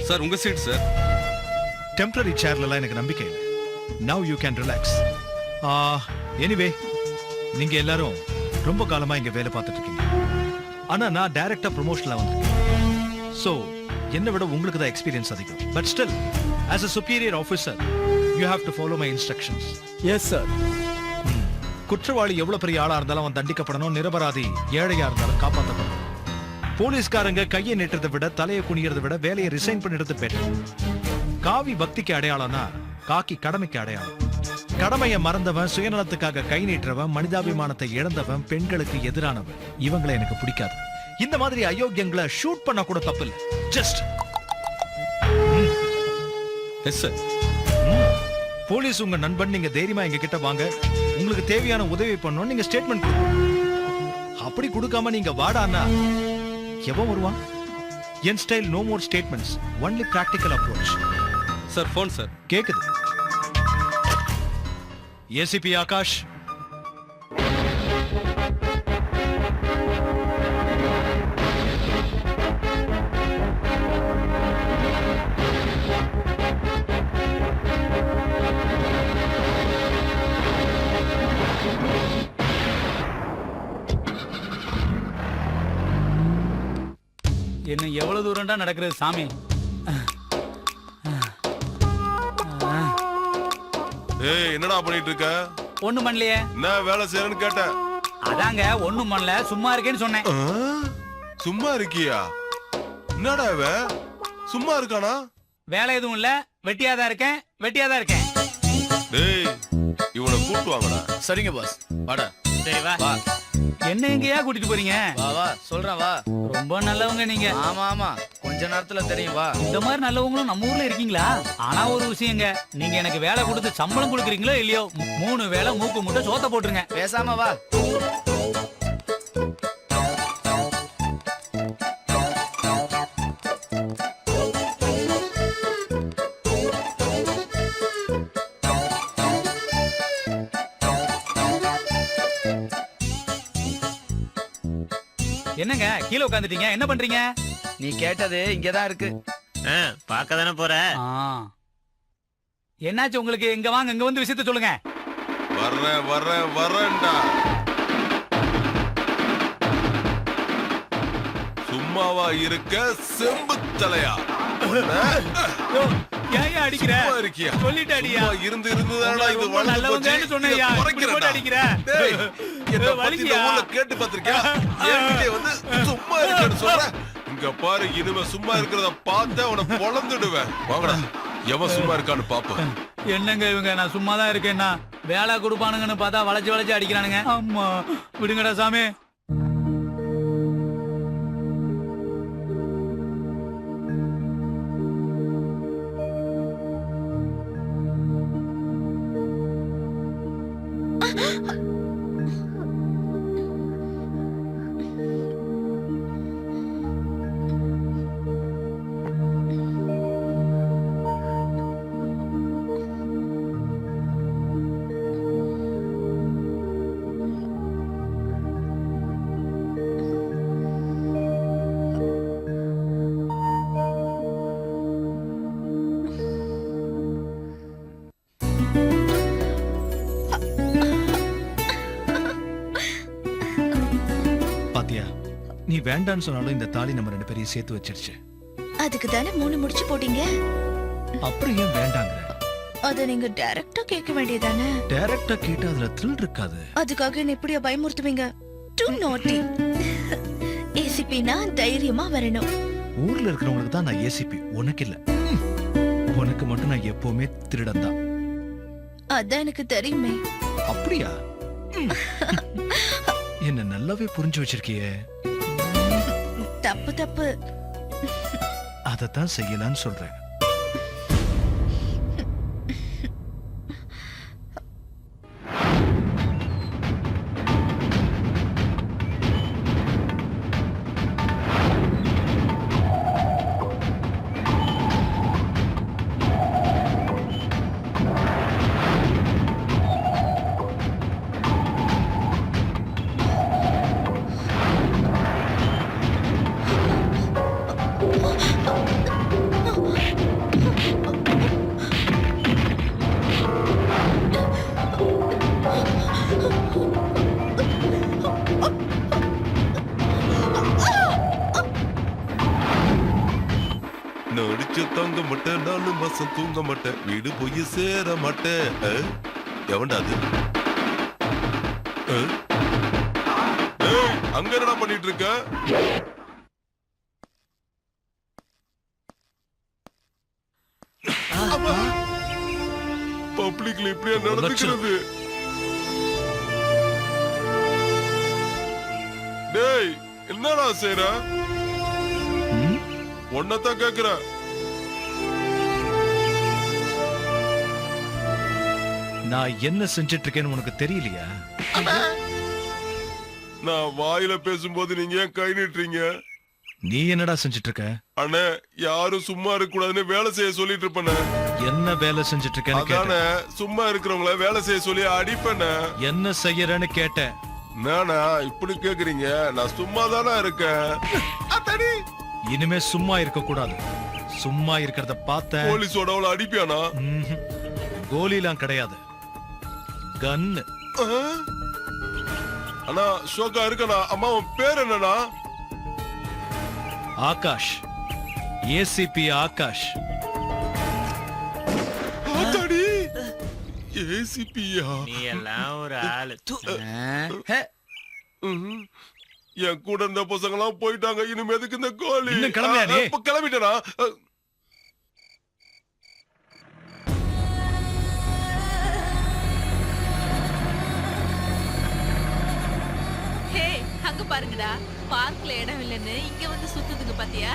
Sir உங்க சீட் சார். டெம்பரரி சேர்லலாம் எனக்கு நம்பிக்கை இல்லை. Now you can relax. Anyway நீங்க எல்லாரும் ரொம்ப காலமா இங்க வேலை பார்த்துட்டு இருக்கீங்க. ஆனா நான் டைரக்டா ப்ரொமோஷன்ல வந்திருக்கேன். சோ என்னை விட உங்களுக்கு தான் எக்ஸ்பீரியன்ஸ் அதிகம். But still as a superior officer you have to follow my instructions. Yes sir. குற்றவாளி எவ்வளவு பெரிய ஆளா இருந்தாலும் அவன் தண்டிக்கப்படணும். நிரபராதி ஏழையா இருந்தாலும் காப்பாற்றப்படணும். போலீஸ்காரங்க கையை நீட்டுறதை விட தலையை குனியறதை விட வேலையை ரிசைன் பண்ணிடுறது பெட்டர். காவி பக்திக்கு அடையாளம்னா காக்கி கடமைக்கு அடையாளம். கடமையை மறந்தவன், சுயநலத்துக்காக கை நீட்டுறவன், மனிதாபிமானத்தை இழந்தவன், பெண்களுக்கு எதிரானவன், இவங்களை எனக்கு பிடிக்காது. இந்த மாதிரி அயோக்கியங்களை ஷூட் பண்ண கூட தப்பு இல்லை. Just yes sir. போலீஸ் உங்க நண்பன். நீங்க தைரியமா எங்க கிட்ட வாங்க. உங்களுக்கு தேவையான உதவி பண்ணணும். நீங்க ஸ்டேட்மெண்ட் கொடுக்கணும். அப்படி கொடுக்காம நீங்க வாடான்னா எவன் வருவான்? என் style no more statements, only practical approach. Sir phone sir. கேக்குது. ஏசிபி ஆகாஷ், இன்னும் எவ்வளவு தூரம்டா நடக்கிறது சாமி? ஏய் என்னடா பண்ணிட்டு இருக்க? ஒண்ணும் பண்ணலையே. என்ன வேலை செய்யறேன்னு கேட்டேன். அதாங்க ஒண்ணும் பண்ணல, சும்மா இருக்கேன்னு சொன்னேன். சும்மா இருக்கியா? என்னடா இவ சும்மா இருக்கானா? வேலை எதுவும் இல்ல, வெட்டியாதான் இருக்கேன், வெட்டியாதான் இருக்கேன். டேய் இவனை கூட்டு வாங்கடா. சரிங்க பாஸ். வாடா. சரி வா. வா என்ன எங்கயா கூட்டிட்டு போறீங்க? வா வா சொல்றேன் வா. ரொம்ப நல்லவங்க நீங்க. ஆமா ஆமா கொஞ்ச நேரத்துல தெரியும் வா. இந்த மாதிரி நல்லவங்களும் நம்ம ஊர்ல இருக்கீங்களா? ஆனா ஒரு விஷயங்க, நீங்க எனக்கு வேலை கொடுத்து சம்பளம் கொடுக்குறீங்களோ இல்லையோ, 3 வேளை மூக்கு முட்டை சோத்த போட்டுருங்க. பேசாம வா. என்னங்க கீழே உட்காந்துட்டீங்க, என்ன பண்றீங்க? நீ கேட்டது இங்கதான் இருக்கு. பார்க்க தானே போற. என்னாச்சு உங்களுக்கு? இங்க வாங்க, இங்க வந்து விஷயத்த சொல்லுங்க. வரேன்டா. சும்மாவா இருக்க செம்பு தலையா? ஏன் அடிக்கிற? சொல்லிட்டு அடியா. இருந்து இருந்துதானடா இது வளர்ந்து நல்லவங்கன்னு சொன்னையா, இப்படி போட்டு அடிக்கிற. டேய் என்ன பத்தி இந்த ஊர்ல கேட்டு பாத்திருக்கியா? என்கிட்ட வந்து சும்மா இருக்கேன்னு சொல்ற. இங்க பாரு, இனிமே சும்மா இருக்கிறத பார்த்தா உன பொளந்துடுவேன். வாங்கடா, எவன் சும்மா இருக்கான்னு பாப்போம். என்னங்க இவங்க, நான் சும்மா தான் இருக்கேன்னா வேலை கொடுப்பானுங்கன்னு பார்த்தா வளைச்சு வளைச்சு அடிக்கிறானுங்க. அம்மா விடுங்கடா சாமி. நீ வேண்டான்னு சொன்னாலும் இந்த தாலி நம்ம 2 பேரையும் சேர்த்து வச்சிருச்சு. அதுக்கு தானே 3 முடிச்சு போட்டீங்க. அப்புறம் ஏன் வேண்டாங்கற? அத நீங்க டைரக்டா கேட்க வேண்டியதானே. டைரக்டா கேட்டா அதுல த்ரில் இருக்காது. அதுக்காக என்ன இப்படியா பயமுறுத்துவீங்க? Too naughty. ஏசிபினா தைரியமா வரணும். ஊர்ல இருக்கிறவங்களுக்கு தான் நான் ஏசிபி, உனக்கு இல்ல. உனக்கு மட்டும் நான் எப்பவுமே திருடன் தான். அதான் எனக்கு தெரியுமே. அப்படியா? என்ன நல்லாவே புரிஞ்சு வச்சிருக்கியே. தப்பு தப்பு. அதத்தான் செய்யலான்னு சொல்றேன். நடிச்சு தங்க மாட்டேன் 4 மாசம் தூங்க மாட்டேன் வீடு போய் சேர மாட்டேன் எவன்டா அது அங்க என்னடா பண்ணிட்டு இருக்க பப்ளிக்ல இப்படியா நடந்துக்கிறது டேய் என்னடா செய்ற ஒன்னதான் கேக்குற நான் என்ன செஞ்சிட்டு இருக்கேன்னு உனக்கு தெரியலையா? நான் வாயில பேசும்போது நீங்க ஏன் கை நீட்டுறீங்க? நீ என்னடா செஞ்சிட்டு இருக்க? அண்ணே யாரும் சும்மா இருக்க கூடாதுன்னு வேலை செய்ய சொல்லிட்டு இருப்பேன். என்ன வேலை செஞ்சிட்டு இருக்கேன்னு கேட்டேன். சும்மா இருக்கிறவங்கள வேலை செய்ய சொல்லி அடிப்பேன். என்ன செய்யறேன்னு கேட்டேன். நானா இப்படி கேக்குறீங்க? நான் சும்மா தானே இருக்கேன். இனிமே சும்மா இருக்க கூடாது. சும்மா இருக்கிறத பார்த்த போலீஸோட அவளை அடிப்பியானா? கோலிலாம் கிடையாது, கன்னு. அண்ணா ஷோக்கா இருக்கண்ணா. அம்மா உன் பேர் என்னண்ணா? ஆகாஷ், ஏசிபி ஆகாஷ். ஏசிபியா? நீ எல்லாம் ஒரு ஆளு. என் கூட இருந்த பசங்க எல்லாம் போயிட்டாங்க. இனிமே எதுக்கு இந்த கோலி? கிளம்பிட்டா? ஹே, அங்க பாருங்கடா, பார்க்ல இடம் இல்லைன்னு இங்க வந்து சுத்துதுங்க பாத்தியா?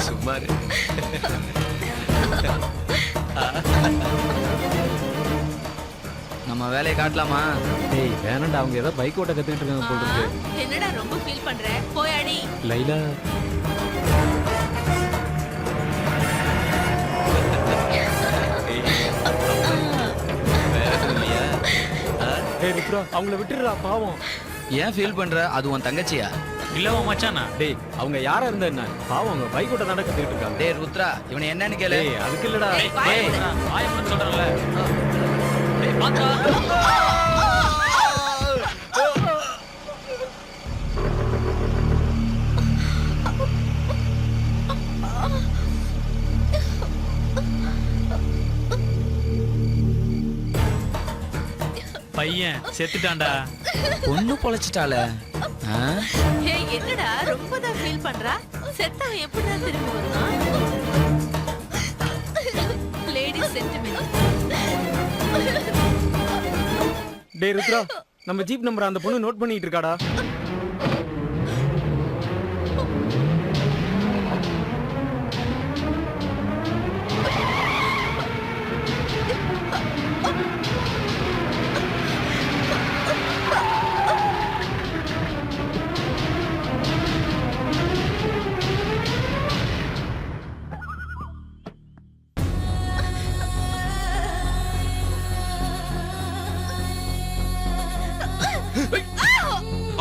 சும்மாரு. நம்ம வேலையை காட்டலாமா? டேய் வேணாண்டா, அவங்க ஏதோ பைக் ஓட்ட கத்துக்கிட்டு இருக்காங்க போல இருக்கு. என்னடா ரொம்ப ஃபீல் பண்ற? போய் அடி. லைலா அவங்கள விட்டுடுறா பாவம். ஏன் ஃபீல் பண்ற? அது உன் தங்கச்சியா? இல்லவா மச்சானா? டேய் அவங்க யாரா இருந்தா என்ன? பாவம் அவங்க பைக் ஓட்ட நடக்கிட்டு இருக்காங்க. டேய் ருத்ரா, இவனை என்னன்னு கேளு. டேய் அதுக்கு இல்லடா. டேய் ஆயம்னு சொல்றல. டேய் பாத்தா. பையன் செத்துட்டான்டா. பொண்ணு பொழைச்சிட்டால. ஹே, என்னடா ரொம்ப தான் ஃபீல் பண்றா? செத்தவன் எப்படிதான் திரும்பி வருவான்? Ladies sentiment. டேய் ருத்ரா, நம்ம ஜீப் நம்பர் அந்த பொண்ணு நோட் பண்ணிட்டு இருக்காடா.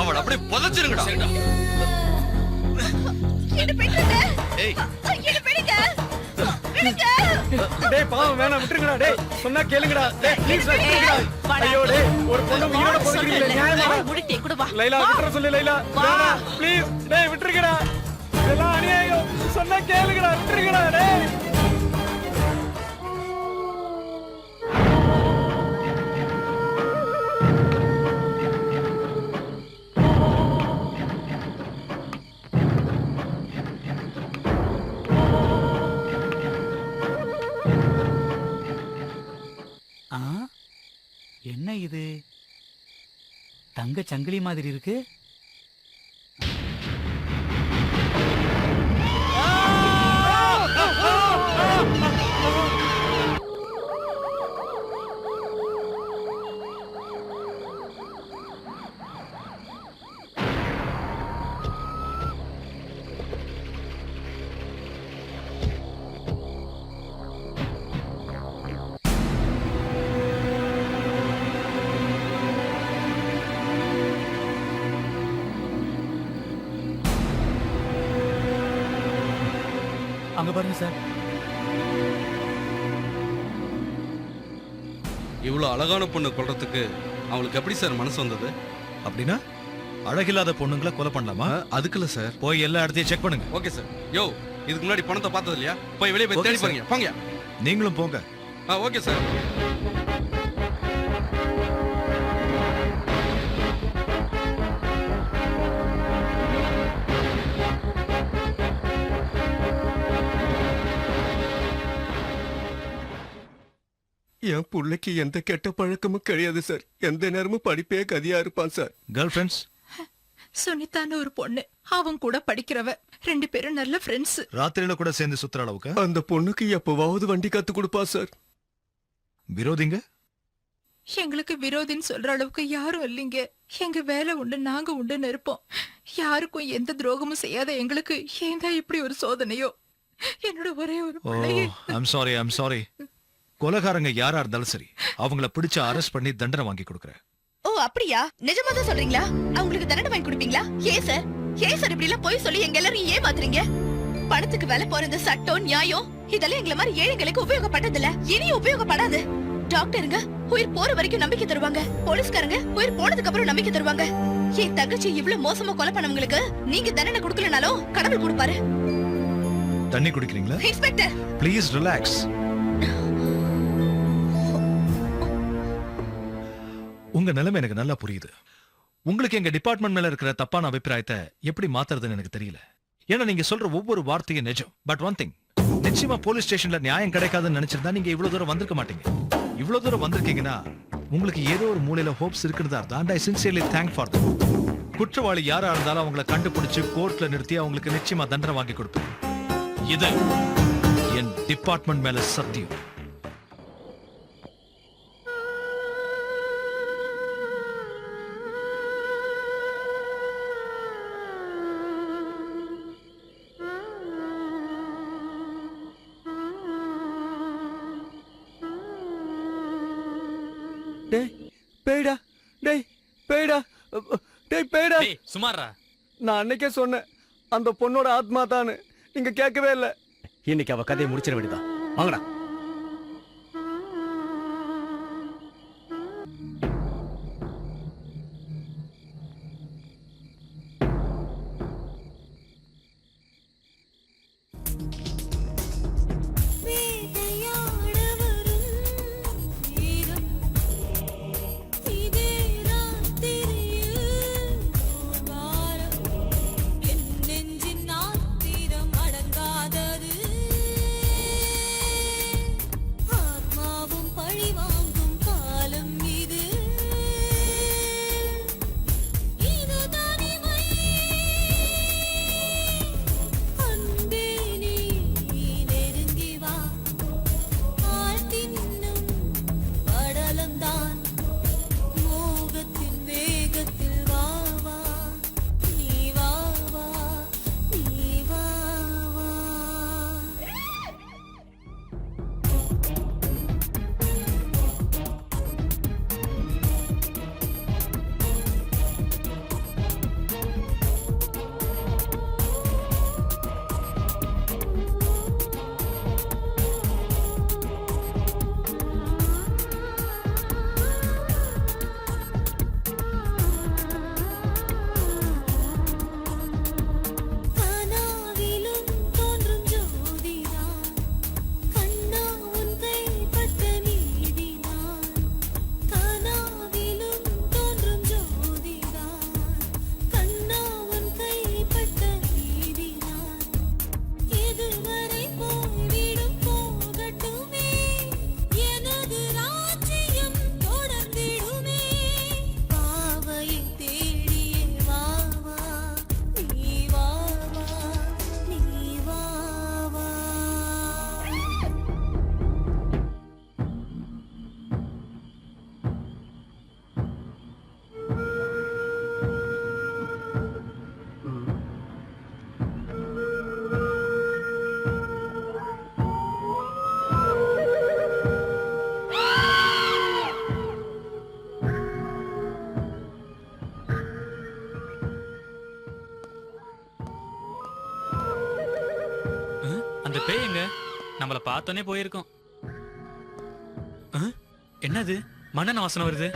அவள அப்படியே புதைச்சிருங்கடா. டேய் பாவம் வேணாம், விட்டுருங்கடா. டேய் சொன்னா கேளுங்கடா. டேய் ப்ளீஸ் விட்டுருங்கடா. ஐயோ டேய், ஒரு பொண்ணு உயிரோட போறீங்களே, நியாயமா? முடிட்டே கூட வா. லைலா விட்டுற சொல்லு லைலா. வேணாம் ப்ளீஸ். டேய் விட்டுருங்கடா. எல்லாம் அநியாயம். சொன்னா கேளுங்கடா, விட்டுருங்கடா டேய். என்ன இது? தங்க சங்கிலி மாதிரி இருக்கு. அங்க பாருங்க சார். இவ்வளவு அழகான பொண்ணு கொல்றதுக்கு அவளுக்கு எப்படி சார் மனசு வந்தது? அப்படின்னா அழகில்லாத பொண்ணுங்களை கொலை பண்ணலாமா? அதுக்குல்ல சார். போய் எல்லா இடத்தையும் செக் பண்ணுங்க. Okay sir. யோ, இதுக்கு முன்னாடி பணத்தை பார்த்தது இல்லையா? போய் வெளியே போய் தேடி பாருங்க. போங்க. நீங்களும் போங்க. Okay sir. என் புள்ளைக்கு எந்த கெட்ட பழக்கமும் கிடையாது சார். எந்த நேரமும் படிப்பே கதியா இருப்பான் சார். Girl friends? சுனிதான்னு ஒரு பொண்ணு, அவன் கூட படிக்கிறவ. 2 பேரும் நல்ல ஃப்ரெண்ட்ஸ். ராத்திரியில கூட சேர்ந்து சுத்துற அளவுக்கு? அந்த பொண்ணுக்கு எப்பவாவது வண்டி கத்து கொடுப்பா சார். விரோதிங்க? எங்களுக்கு விரோதின்னு சொல்ற அளவுக்கு யாரும் இல்லைங்க. எங்க வேலை உண்டு, நாங்க உண்டுன்னு இருப்போம். யாருக்கும் எந்த துரோகமும் செய்யாத எங்களுக்கு ஏன் இப்படி ஒரு சோதனையோ? என்னோட ஒரே ஒரு பிள்ளையே. I'm sorry. கொலைகாரங்க யாரா இருந்தாலும் சரி, அவங்கள பிடிச்சு அரெஸ்ட் பண்ணி தண்டனை வாங்கி கொடுக்கறேன். ஓ அப்படியா? நிஜமா தான் சொல்றீங்களா? அவங்களுக்கு தண்டனை வாங்கி கொடுப்பீங்களா? ஏன் சார் இப்படி எல்லாம் போய் சொல்லி எங்க எல்லாரும் ஏமாத்துறீங்க? பணத்துக்கு வேலை போற இந்த சட்டம் நியாயம் இதெல்லாம் எங்களை மாதிரி ஏழைங்களுக்கு உபயோகப்பட்டதில்ல, இனியும் உபயோகப்படாது. டாக்டருங்க உயிர் போற வரைக்கும் நம்பிக்கை தருவாங்க, போலீஸ்காரங்க உயிர் போனதுக்கு அப்புறம் நம்பிக்கை தருவாங்க. என் தங்கச்சி இவ்வளவு மோசமா கொலை பண்ணவங்களுக்கு நீங்க தண்டனை கொடுக்கலனாலும் கடவுள் கொடுப்பாரு. தண்ணி குடிக்கிறீங்களா? Inspector please relax. உங்க நிலைமை எனக்கு நல்லா புரியுது. உங்களுக்கு எங்க டிபார்ட்மெண்ட் மேல இருக்கிற தப்பான அபிப்பிராயத்தை எப்படி மாத்துறதுன்னு எனக்கு தெரியல. ஏன்னா நீங்க சொல்ற ஒவ்வொரு வார்த்தையும் நிஜம். பட் ஒன் திங், நிச்சயமா போலீஸ் ஸ்டேஷன்ல நியாயம் கிடைக்காதுன்னு நினைச்சிருந்தா நீங்க இவ்வளவு தூரம் வந்திருக்க மாட்டீங்க. இவ்வளவு தூரம் வந்திருக்கீங்கன்னா உங்களுக்கு ஏதோ ஒரு மூலையில ஹோப்ஸ் இருக்குன்னு அர்த்தம். ஐ சின்சியர்லி தேங்க் ஃபார் தட். குற்றவாளி யாரா இருந்தாலும் அவங்கள கண்டுபிடிச்சு கோர்ட்ல நிறுத்தி அவங்களுக்கு நிச்சயமா தண்டனை வாங்கி கொடுப்பேன். இது என் டிபார்ட்மெண்ட் மேல சத்தியம். சுமாரா, நான் அன்னைக்கே சொன்னேன் அந்த பொண்ணோட ஆத்மா தானு. நீங்க கேட்கவே இல்ல. இன்னைக்கு அவ கதையை முடிச்சிட வேண்டியதான். வாங்கடா. அந்த பேய்ங்க நம்மள பார்த்தோன்னே போயிருக்கோம். என்னது மண்ணெண்ண வாசனை வருது?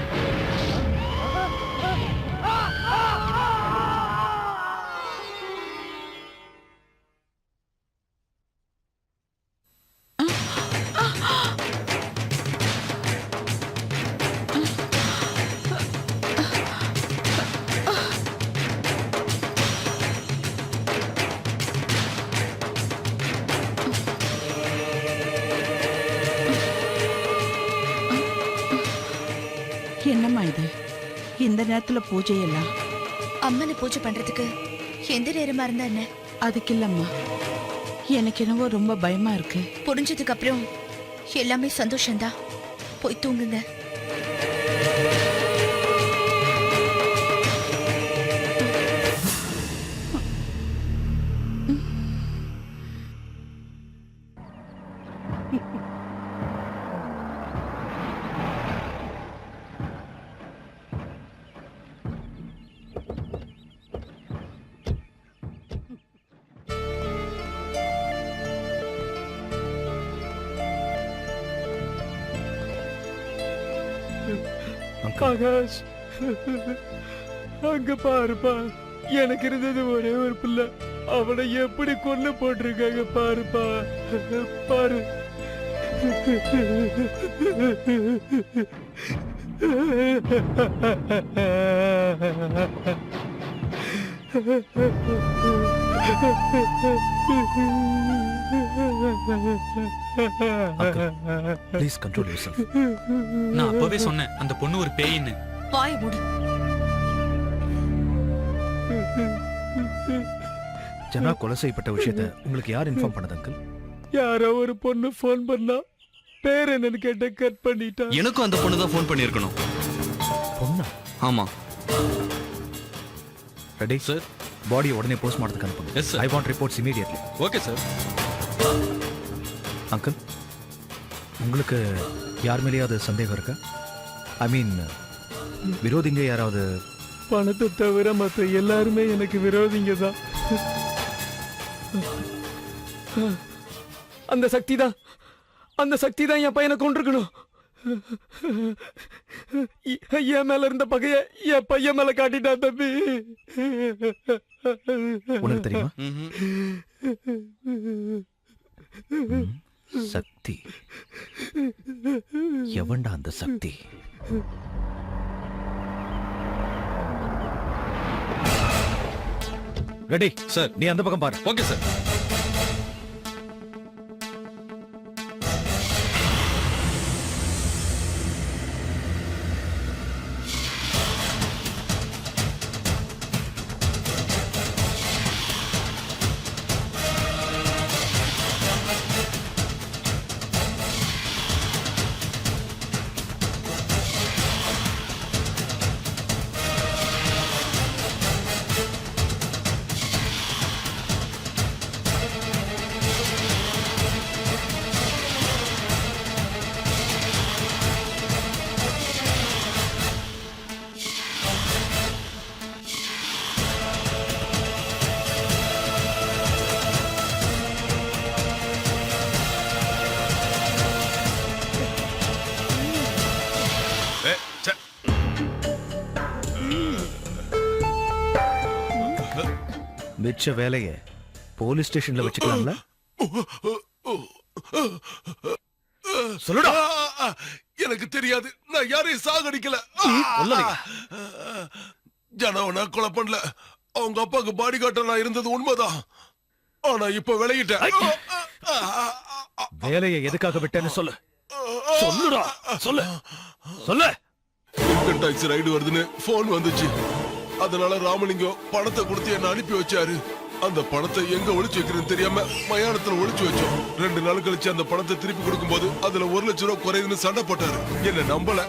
இந்த நேரத்துல பூஜை எல்லாம் அம்மனை பூஜை பண்றதுக்கு எந்த நேரமா இருந்தா என்ன? அதுக்கு இல்லம்மா, எனக்கு என்னவோ ரொம்ப பயமா இருக்கு. புரிஞ்சதுக்கு அப்புறம் எல்லாமே சந்தோஷம்தான். போய் தூங்குங்க. ஆகாஷ், அங்க பாருப்பா, எனக்கு இருந்தது ஒரே ஒரு பிள்ளை, அவனை எப்படி கொண்டு போட்டிருக்காங்க பாருப்பா, பாரு. Please control yourself. நான் அப்பவே சொன்னேன் அந்த பொண்ணு ஒரு பேயின்னு. வாய் மூடு. ஜனா கொலை செய்யப்பட்ட விஷயத்தை உங்களுக்கு யார் இன்ஃபார்ம் பண்ணது அங்கிள்? யாரோ ஒரு பொண்ணு போன் பண்ணா, பேர் என்னன்னு கேட்ட கட் பண்ணிட்டா. எனக்கும் அந்த பொண்ணு தான் ஃபோன் பண்ணியிருக்கணும். பொண்ணா? ஆமா. Ready sir. பாடியை உடனே போஸ்ட்மார்ட்டத்துக்கு அனுப்புங்க. Yes sir. I want reports immediately. Okay sir. Uncle, உங்களுக்கு யார் மேலேயாவது சந்தேகம் இருக்கா? ஐ மீன், விரோதிங்க யாராவது? பணத்தை தவிர மற்ற எல்லாருமே எனக்கு விரோதிங்க தான். அந்த சக்தி தான், அந்த சக்தி தான் என் பையனை கொண்டிருக்கணும். என் மேல இருந்த பகைய என் பையன் மேல காட்டிட்டா தம்பி. உனக்கு தெரியுமா? சக்தி எவன்டா அந்த சக்தி? ரெடி சார், நீ அந்த பக்கம் பாரு. Okay sir. மிச்ச வேலையை போலீஸ் ஸ்டேஷன்ல வச்சுக்கலாம்ல? சொல்லுடா. எனக்கு தெரியாது, நான் யாரையும் சாகடிக்கல. ஜனவனா கொலை பண்ணல. அவங்க அப்பாக்கு பாடி கார்டா நான் இருந்தது உண்மைதான். ஆனா இப்ப விலகிட்டேன். வேலையை எதுக்காக விட்டேன்னு சொல்லு. சொல்லுடா, சொல்லு சொல்லு. இன்கம் டாக்ஸ் ரைடு வருதுன்னு போன் வந்துச்சு. அதனால ராமலிங்கம் பணத்தை கொடுத்து என்ன அனுப்பி வச்சாரு. அந்த பணத்தை எங்க ஒளிச்சு வைக்கிறேன்னு தெரியாம மயானத்துல ஒளிச்சு வச்சோம். 2 நாள் கழிச்சு அந்த பணத்தை திருப்பி கொடுக்கும் போது அதுல 1 லட்சம் ரூபாய் குறையுதுன்னு சண்டை போட்டாரு. என்ன நம்பல.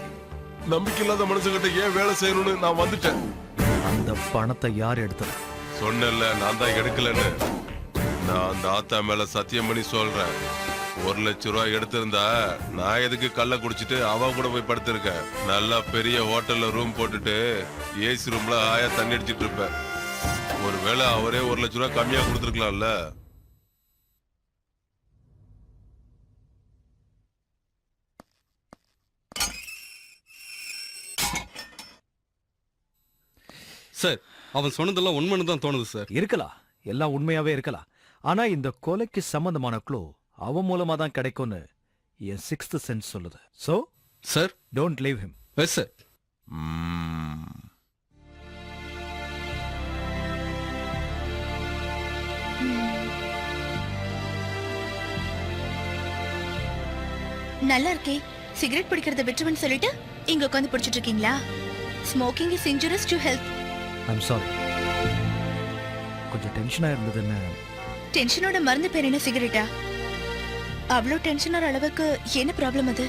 நம்பிக்கை இல்லாத மனுஷங்கிட்ட ஏன் வேலை செய்யணும்னு நான் வந்துட்டேன். அந்த பணத்தை யார் எடுத்தது? சொன்னல, நான் தான் எடுக்கலன்னு. நான் அந்த ஆத்தா மேல சத்தியம் பண்ணி சொல்றேன். 1 லட்சம் ரூபாய் எடுத்திருந்தா நான் எதுக்கு கள்ள குடிச்சிட்டு அவன் கூட போய் படுத்திருக்கேன். நல்லா பெரிய ஹோட்டல்ல ரூம் போட்டுட்டு ஏசி ரூம்ல ஆயா தண்ணி அடிச்சிட்டு இருப்பேன். ஒருவேளை அவரே 1 லட்சம் ரூபாய் கம்மியா கொடுத்துருக்கலாம்ல. சார், அவன் சொன்னதெல்லாம் உண்மைன்னு தான் தோணுது சார். இருக்கலாம், எல்லாம் உண்மையாவே இருக்கலாம். ஆனா இந்த கொலைக்கு சம்பந்தமான க்ளூ அவன் மூலமா தான் கிடைக்கும்னு என் 6th சென்ஸ் சொல்லுது. So sir, don't leave him. Yes sir. நல்லா இருக்கே. சிகரெட் பிடிக்கிறத விட்டுருவேன்னு சொல்லிட்டு இங்க உட்காந்து பிடிச்சிட்டு இருக்கீங்களா? Smoking is injurious to health. I'm sorry. கொஞ்சம் டென்ஷனா இருந்ததுன்னு. டென்ஷனோட மருந்து பேர் என்ன, சிகரெட்டா? அவ்வளோ டென்ஷன் ஆற அளவுக்கு என்ன ப்ராப்ளம் அது?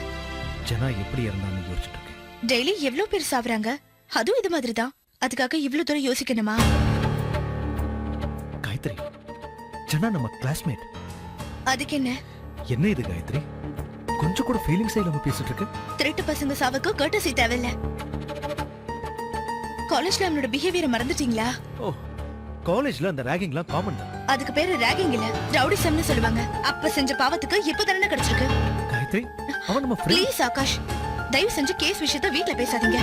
ஜனா எப்படி இருந்தான்னு யோசிச்சுட்டு இருக்கேன். டெய்லி எவ்வளவு பேர் சாவறாங்க, அதுவும் இது மாதிரி தான். அதுக்காக இவ்வளவு தூரம் யோசிக்கணுமா? காயத்ரி, ஜனா நம்ம கிளாஸ்மேட். அதுக்கு என்ன? என்ன இது காயத்ரி, கொஞ்சம் கூட ஃபீலிங்ஸே இல்லாம பேசிட்டு இருக்கு. திருட்டு பசங்க சாவுக்கு கர்ட்டசி தேவையில்ல. காலேஜ்ல அவனோட பிஹேவியரை மறந்துட்டீங்களா? ஓ, காலேஜ்ல அந்த ராகிங்லாம் காமன் தான். அதுக்கு பேரு ராகிங் இல்ல, ரவுடிசம்னு சொல்லுவாங்க. அப்ப செஞ்ச பாவத்துக்கு இப்ப தண்டனை கிடைச்சிருக்கு. காயத்ரி, அவன் நம்ம ஃப்ரெண்ட். ப்ளீஸ் ஆகாஷ், தயவு செஞ்சு கேஸ் விஷயத்தை வீட்ல பேசாதீங்க.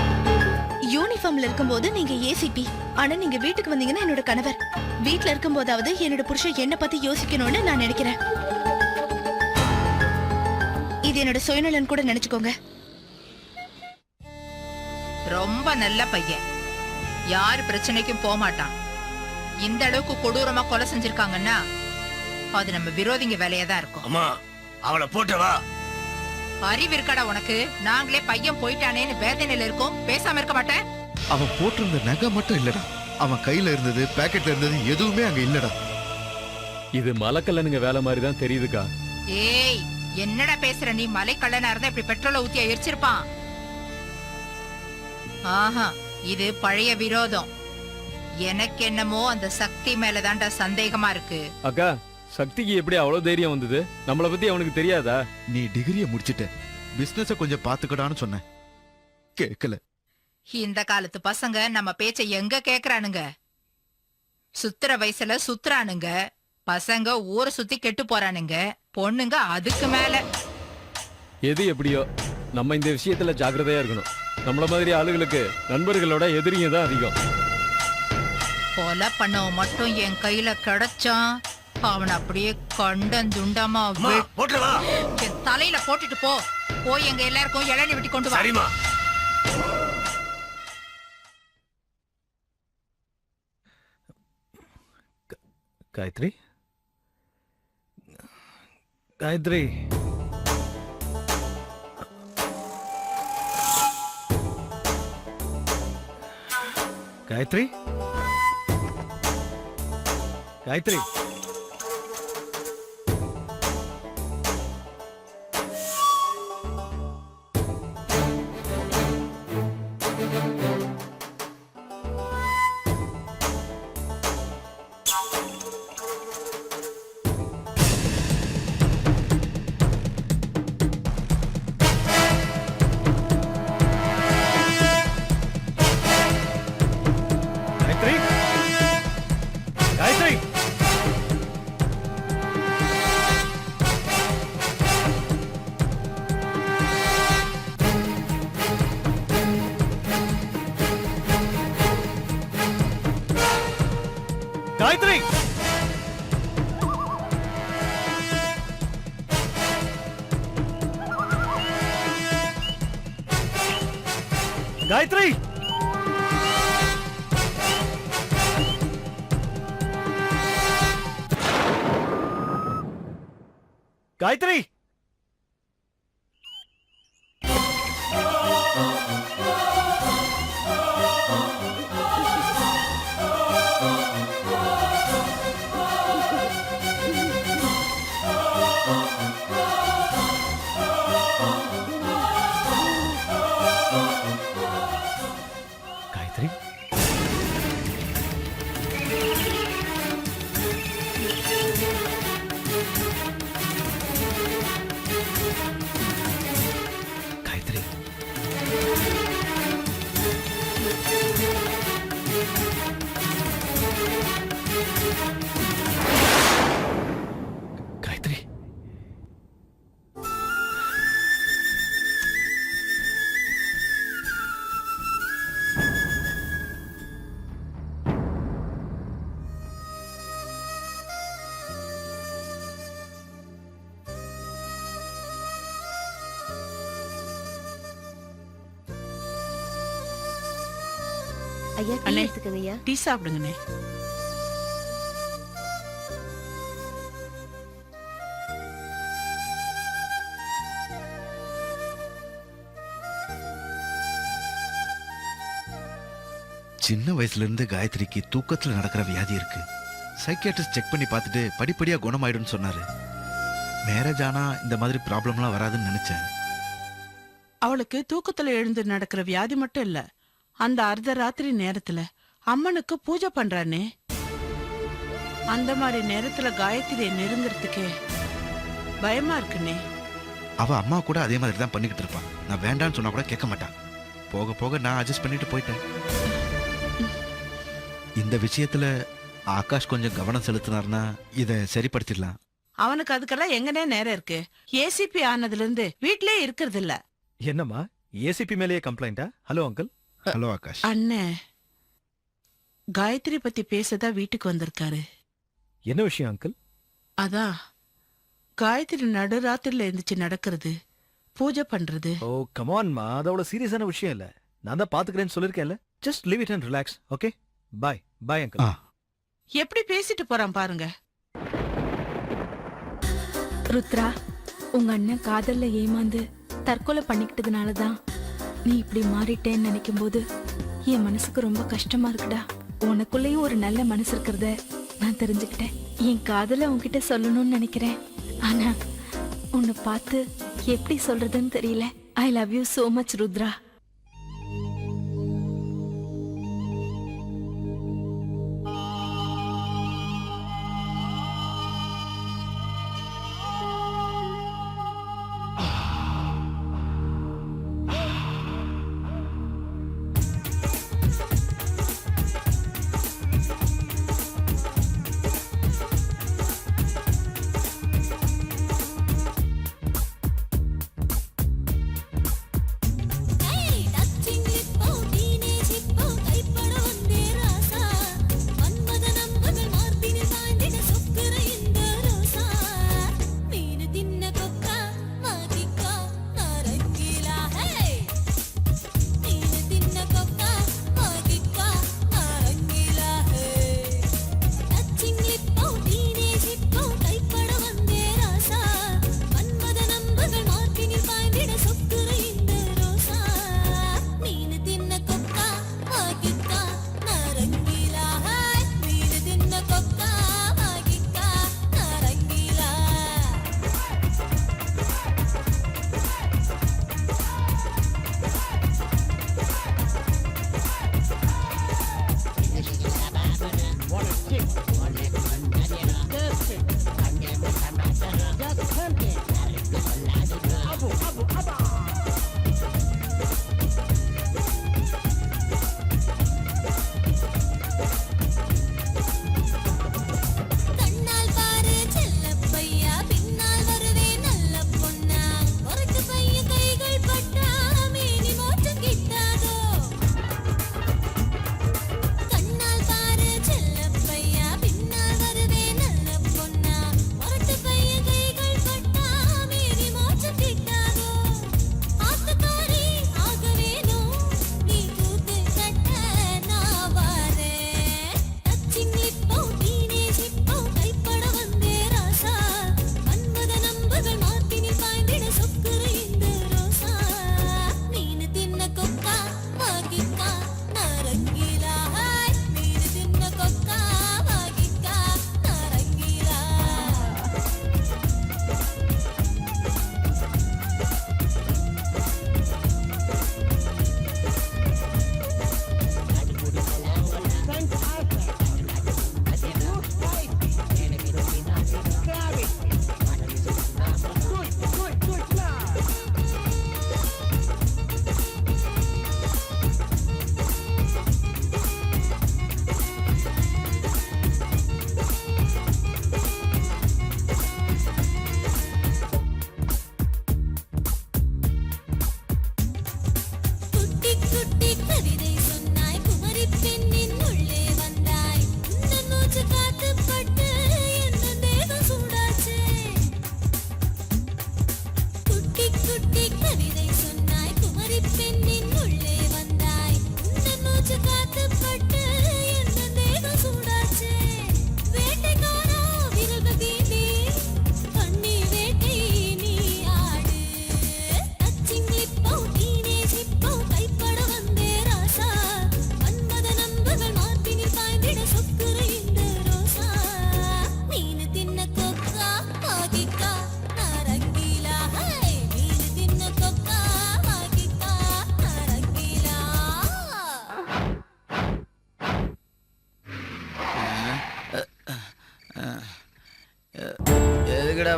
யூனிஃபார்ம்ல இருக்கும்போது நீங்க ஏசிபி, ஆனா நீங்க வீட்டுக்கு வந்தீங்கன்னா என்னோட கணவர். வீட்ல இருக்கும்போதாவது என்னோட புருஷன் என்ன பத்தி யோசிக்கணும்னு நான் நினைக்கிறேன். இது என்னோட சுயநலன் கூட நினைச்சுக்கோங்க. ரொம்ப நல்ல பையன், யார் பிரச்சனைக்கும் போக மாட்டான். இந்த அளவுக்கு கொடூரமா கொலை செஞ்சிருக்காங்கன்னா அது நம்ம விரோதிங்க வேலையா தான் இருக்கும். அம்மா, அவளை போட்டவா? அறிவு இருக்கடா உனக்கு? நாங்களே பையன் போயிட்டானேன்னு வேதனையில இருக்கோம், பேசாம இருக்க மாட்டேன். அவன் போட்டிருந்த நகை மட்டும் இல்லடா, அவன் கையில இருந்தது பாக்கெட்ல இருந்தது எதுவுமே அங்க இல்லடா. இது மலக்கல்லனுங்க வேலை மாதிரி தான் தெரியுதுக்கா. ஏய், என்னடா பேசுற நீ? மலை கள்ளனா இருந்தா இப்படி பெட்ரோலை ஊத்தியா எரிச்சிருப்பான். ஆஹா, இது பழைய விரோதம். எனக்கு என்னமோ அந்த சக்தி மேலதான்டா சந்தேகமா இருக்கு. அக்கா, சக்திக்கு எப்படி அவ்வளவு தைரியம் வந்தது? நம்மள பத்தி அவனுக்கு தெரியாதா? நீ டிகிரிய முடிச்சிட்ட, பிசினஸ கொஞ்சம் பாத்துக்கடான்னு சொன்ன, கேட்கல. இந்த காலத்து பசங்க நம்ம பேச்ச எங்க கேக்குறானுங்க? சுத்துற வயசுல சுத்துறானுங்க. பசங்க ஊரை சுத்தி கெட்டு போறானுங்க, பொண்ணுங்க அதுக்கு மேல. எது எப்படியோ நம்ம இந்த விஷயத்துல ஜாக்கிரதையா இருக்கணும். நம்மள மாதிரி ஆளுகளுக்கு நண்பர்களோட எதிரிங்க தான் அதிகம். கொலை பண்ணவன் மட்டும் என் கையில கிடைச்சான், அவன் அப்படியே கண்டந்துண்டமா என் தலையில போட்டுட்டு போ. போய் எங்க எல்லாருக்கும் இளநீ வெட்டி கொண்டு வா. காயத்ரி, காயத்ரி, காயத்ரி, காயத்ரி. காயத்ரி, காயத்ரி, காயத்ரி, காயத்ரி. காயத்ரி, காயத்ரி, காயத்ரி. ஐயா, அண்ணே. எடுத்துக்கங்க ஐயா. டீ சாப்பிடுங்கண்ணே. சின்ன வயசுல இருந்து காயத்ரிக்கு தூக்கத்துல நடக்கிற வியாதி இருக்கு. சைக்கியாட்ரிஸ்ட் செக் பண்ணி பார்த்துட்டு படிப்படியா குணமாயிடும்னு சொன்னாரு. மேரேஜ் ஆனா இந்த மாதிரி ப்ராப்ளம்லாம் வராதுன்னு நினைச்சேன். அவளுக்கு தூக்கத்துல எழுந்து நடக்கிற வியாதி மட்டும் இல்ல, அந்த அர்த்த ராத்திரி நேரத்துல அம்மனுக்கு பூஜை பண்றானே, அந்த மாதிரி நேரத்துல காயத்ரியை நெருங்கிறதுக்கே பயமா இருக்குனே. அவ அம்மா கூட அதே மாதிரி தான் பண்ணிக்கிட்டு இருப்பான். நான் வேண்டான்னு சொன்னா கூட கேட்க மாட்டான். போக போக நான் அட்ஜஸ்ட் பண்ணிட்டு போயிட்டேன். இந்த விஷயத்துல ஆகாஷ் கொஞ்சம் கவனம் செலுத்தினார்னா இதை சரிப்படுத்திடலாம். அவனுக்கு அதுக்கெல்லாம் எங்கனே நேரம் இருக்கு. ஏசிபி ஆனதுல இருந்து வீட்லயே இருக்கிறது இல்ல. என்னம்மா ஏசிபி மேலேயே கம்ப்ளைண்டா? Hello uncle. ஹலோ ஆகாஷ். அண்ணே, காயத்ரி பத்தி பேசதான் வீட்டுக்கு வந்திருக்காரு. என்ன விஷயம் அங்கிள்? அதான் காயத்ரி நடுராத்திரில எழுந்துச்சு நடக்கிறது, பூஜை பண்றது. ஓ கமான்மா, அது அவ்வளவு சீரியஸான விஷயம் இல்ல. நான் தான் பாத்துக்கிறேன்னு சொல்லிருக்கேன்ல. Just leave it and relax. Okay, bye bye uncle. எப்படி பேசிட்டு போறான் பாருங்க. ருத்ரா, உங்க அண்ணன் காதல்ல ஏமாந்து தற்கொலை பண்ணிக்கிட்டதுனாலதான் நீ இப்படி மாறிட்டேன்னு நினைக்கும் போது என் மனசுக்கு ரொம்ப கஷ்டமா இருக்குடா. உனக்குள்ளேயும் ஒரு நல்ல மனசு இருக்கிறத நான் தெரிஞ்சுக்கிட்டேன். என் காதல உன்கிட்ட சொல்லணும்னு நினைக்கிறேன். ஆனா உன்னை பார்த்து எப்படி சொல்றதுன்னு தெரியல. I love you so much Rudra. கண்ணால் பாரு செல்ல பையா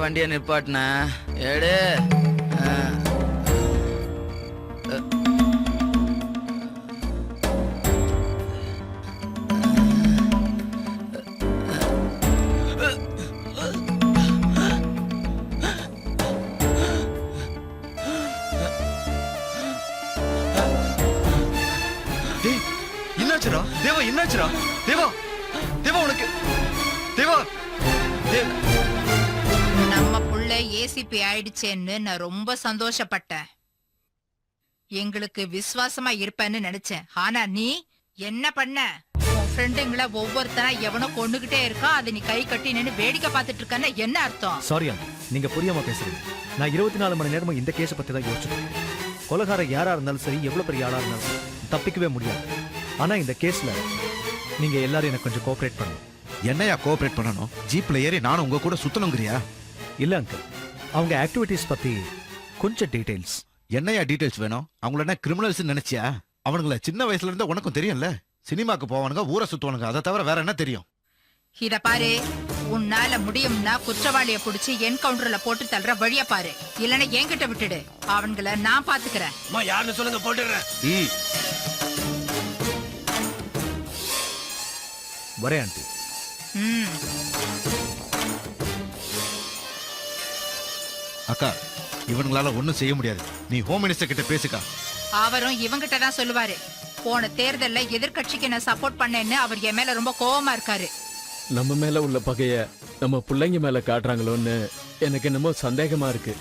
வண்டியை நிப்பாட்டின ஏடு டேய், என்னாச்சுடா தேவா? என்னாச்சுடா தேவா? தேவா உனக்கு தேவா நம்ம புள்ள ஏசிபி ஆயிடுச்சேன்னு நான் ரொம்ப சந்தோஷப்பட்டேன். எங்களுக்கு விசுவாசமா இருப்பேன்னு நினைச்சேன். ஆனா நீ என்ன பண்ண? உன் ஃப்ரெண்டுங்களை ஒவ்வொருத்தனா எவனோ கொண்டுகிட்டே இருக்கா, அதை நீ கை கட்டி நின்னு வேடிக்கை பார்த்துட்டு இருக்கன்னு என்ன அர்த்தம்? சாரி நீங்க புரியாம பேசுறீங்க. நான் 24 மணி நேரமும் இந்த கேஸை பத்தி தான் யோசிச்சிருக்கேன். கொலைகாரர் யாரா இருந்தாலும் சரி, எவ்வளவு பெரிய ஆளா இருந்தாலும் தப்பிக்கவே முடியாது. ஆனா இந்த கேஸ்ல நீங்க எல்லாரும் எனக்கு கொஞ்சம் கோஆபரேட் பண்ணணும். என்னையா கோஆபரேட் பண்ணணும்? ஜீப்ல ஏறி நானும் உங்க கூட சுத்தணுங்கிறியா? இல்ல அங்கிள், அவங்க ஆக்டிவிட்டீஸ் பத்தி கொஞ்சம் டீடைல்ஸ். என்னையா டீடைல்ஸ் வேணும்? அவங்கள என்ன கிரிமினல்ஸ் நினைச்சியா? அவனுங்கள சின்ன வயசுல இருந்தா உனக்கும் தெரியும்ல. சினிமாக்கு போவானுங்க, ஊரை சுத்துவானுங்க, அதை தவிர வேற என்ன தெரியும்? இத பாரு, உன்னால முடியும்னா குற்றவாளிய புடிச்சு என்கவுண்டர்ல போட்டு தள்ளுற வழிய பாரு. இல்லன்னா என்கிட்ட விட்டுடு, அவன்களை நான் பாத்துக்கிறேன். யாருன்னு சொல்லுங்க, போட்டுடுறேன். வரேன் ஆண்டி. அக்கா, இவனுங்களால ஒண்ணும் செய்ய முடியாது. நீ ஹோம் மினிஸ்டர் கிட்ட பேசுக்கா. அவரும் இவங்கிட்ட தான் சொல்லுவாரு. போன தேர்தல்ல எதிர்கட்சிக்கு நான் சப்போர்ட் பண்ணேன்னு அவர் என் மேல ரொம்ப கோவமா இருக்காரு. நம்ம மேல உள்ள பகைய நம்ம பிள்ளைங்க மேல காட்டுறாங்களோன்னு எனக்கு என்னமோ சந்தேகமா இருக்கு.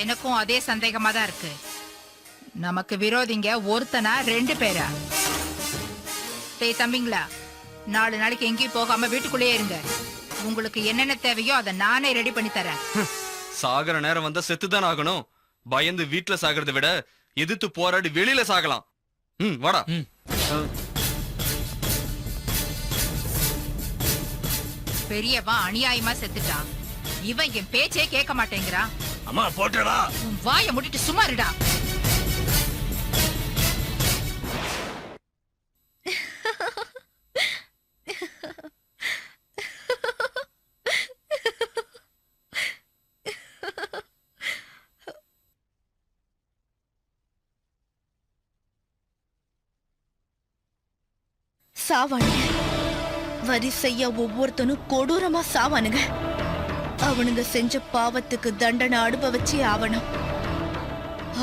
எனக்கும் அதே சந்தேகமா தான் இருக்கு. நமக்கு விரோதிங்க ஒருத்தனா 2 பேரா? டேய் தம்பிங்களா, 4 நாளைக்கு எங்கேயும் போகாம வீட்டுக்குள்ளேயே இருங்க. உங்களுக்கு என்னென்ன தேவையோ அதை நானே ரெடி பண்ணி தரேன். சாகர நேரம் வந்தா செத்துதான் ஆகணும். பயந்து வீட்டுல சாகிறத விட எதிர்த்து போராடி வெளியில சாகலாம். வாடா. பெரியவன் அநியாயமா செத்துட்டான். இவன் என் பேச்சே கேட்க மாட்டேங்கிறான். அம்மா போட்டுடா. உன் வாயை மூடிட்டு சும்மா இருடா. சாவானுங்க. வரிசையா ஒவ்வொருத்தனும் கொடூரமா சாவானுங்க. அவனுங்க செஞ்ச பாவத்துக்கு தண்டனை அனுபவிச்சே ஆவணும்.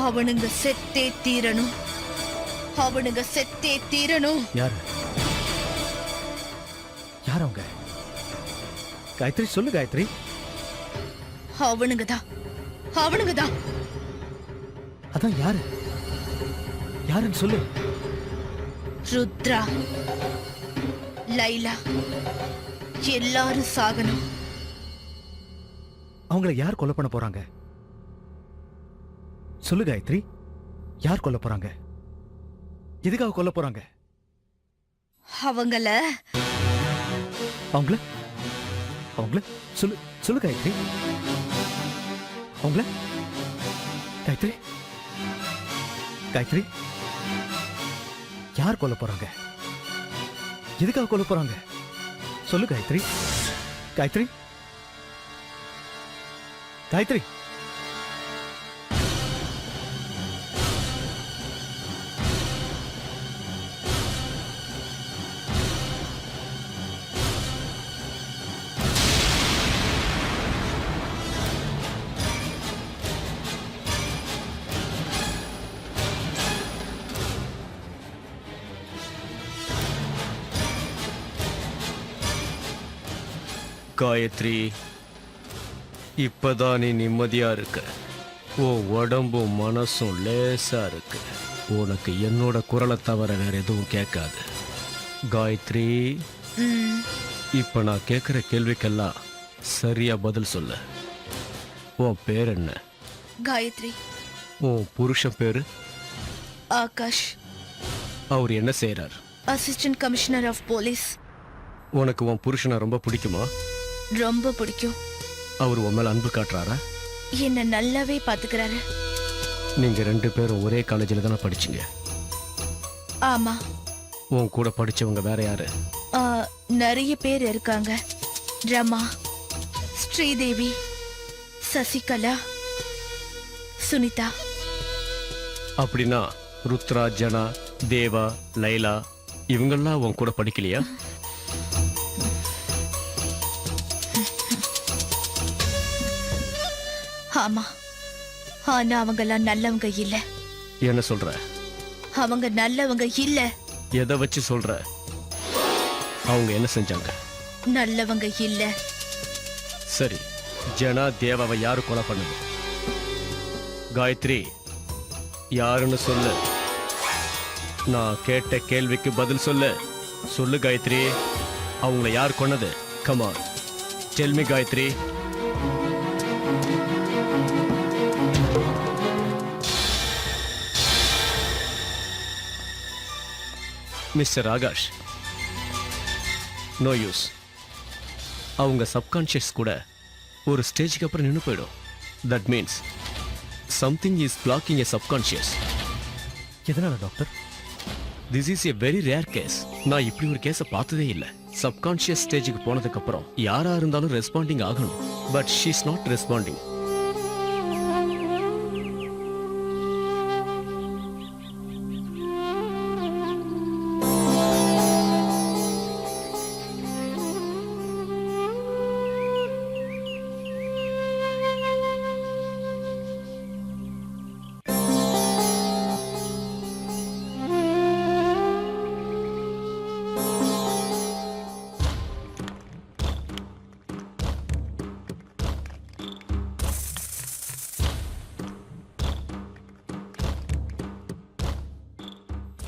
அவனுங்க செத்தே தீரணும். அவனுங்க செத்தே தீரணும். யாரு? யார் அவங்க? காயத்ரி சொல்லு காயத்ரி. அவனுங்கதான், அவனுங்கதான். அதான் யாரு? யாருன்னு சொல்லு. ருத்ரா, லைலா, எல்லாரும் சாகணும். அவங்கள யார் கொலை பண்ண போறாங்க? சொல்லு காயத்ரி. யார் கொல்ல போறாங்க? எதுக்காக கொல்ல போறாங்க? அவங்கள அவங்கள அவங்கள சொல்லு சொல்லு காயத்ரி. அவங்கள காயத்ரி காயத்ரி யார் கொல்ல போறாங்க? எதுக்காக கொல்ல போறாங்க? சொல்லு காயத்ரி. காயத்ரி காயத்ரி. காயத்ரி, இப்பதான் நீ நிம்மதியா இருக்க. உன் உடம்பும் மனசும் லேசா இருக்கு. உனக்கு என்னோட குரலை தவிர வேற எதுவும் கேட்காது. காயத்ரி, இப்ப நான் கேட்கிற கேள்விக்கெல்லாம் சரியா பதில் சொல்லு. உன் பேர் என்ன? காயத்ரி. உன் புருஷன் பேரு? ஆகாஷ். அவர் என்ன செய்யறார்? Assistant commissioner of police. உனக்கு உன் புருஷனை ரொம்ப பிடிக்குமா? ரொம்ப பிடிக்கும். அவர் உன் மேல அன்பு காட்டுறாரா? என்ன நல்லாவே பாத்துக்கிறாரு. நீங்க 2 பேரும் ஒரே காலேஜில் தானே படிச்சீங்க? ஆமா. உன் கூட படிச்சவங்க வேற யாரு? நிறைய பேர் இருக்காங்க. ரமா, ஸ்ரீதேவி, சசிகலா, சுனிதா. அப்படின்னா ருத்ரா, ஜனா, தேவா, லைலா இவங்கெல்லாம் உன் கூட படிக்கலையா? ஆமா, ஆனா அவங்கெல்லாம் நல்லவங்க இல்ல. என்ன சொல்ற? அவங்க நல்லவங்க இல்ல. எதை வச்சு சொல்ற? அவங்க என்ன செஞ்சாங்க? நல்லவங்க இல்ல. சரி, ஜனா, தேவாவை யாரு கொலை பண்ணது? காயத்ரி, யாருன்னு சொல்லு. நான் கேட்ட கேள்விக்கு பதில் சொல்லு. சொல்லு காயத்ரி, அவங்கள யார் கொன்னது? Come on, tell me Gayathri. Mister Akash, no use. அவங்க சப்கான்ஷியஸ் கூட ஒரு ஸ்டேஜுக்கு அப்புறம் நின்று போயிடும். That means something is blocking a subconscious. எதனால doctor? This is a very rare case. நான் இப்படி ஒரு கேஸை பார்த்ததே இல்லை. சப்கான்ஷியஸ் ஸ்டேஜுக்கு போனதுக்கு அப்புறம் யாரா இருந்தாலும் ரெஸ்பாண்டிங் ஆகணும். But she is not responding.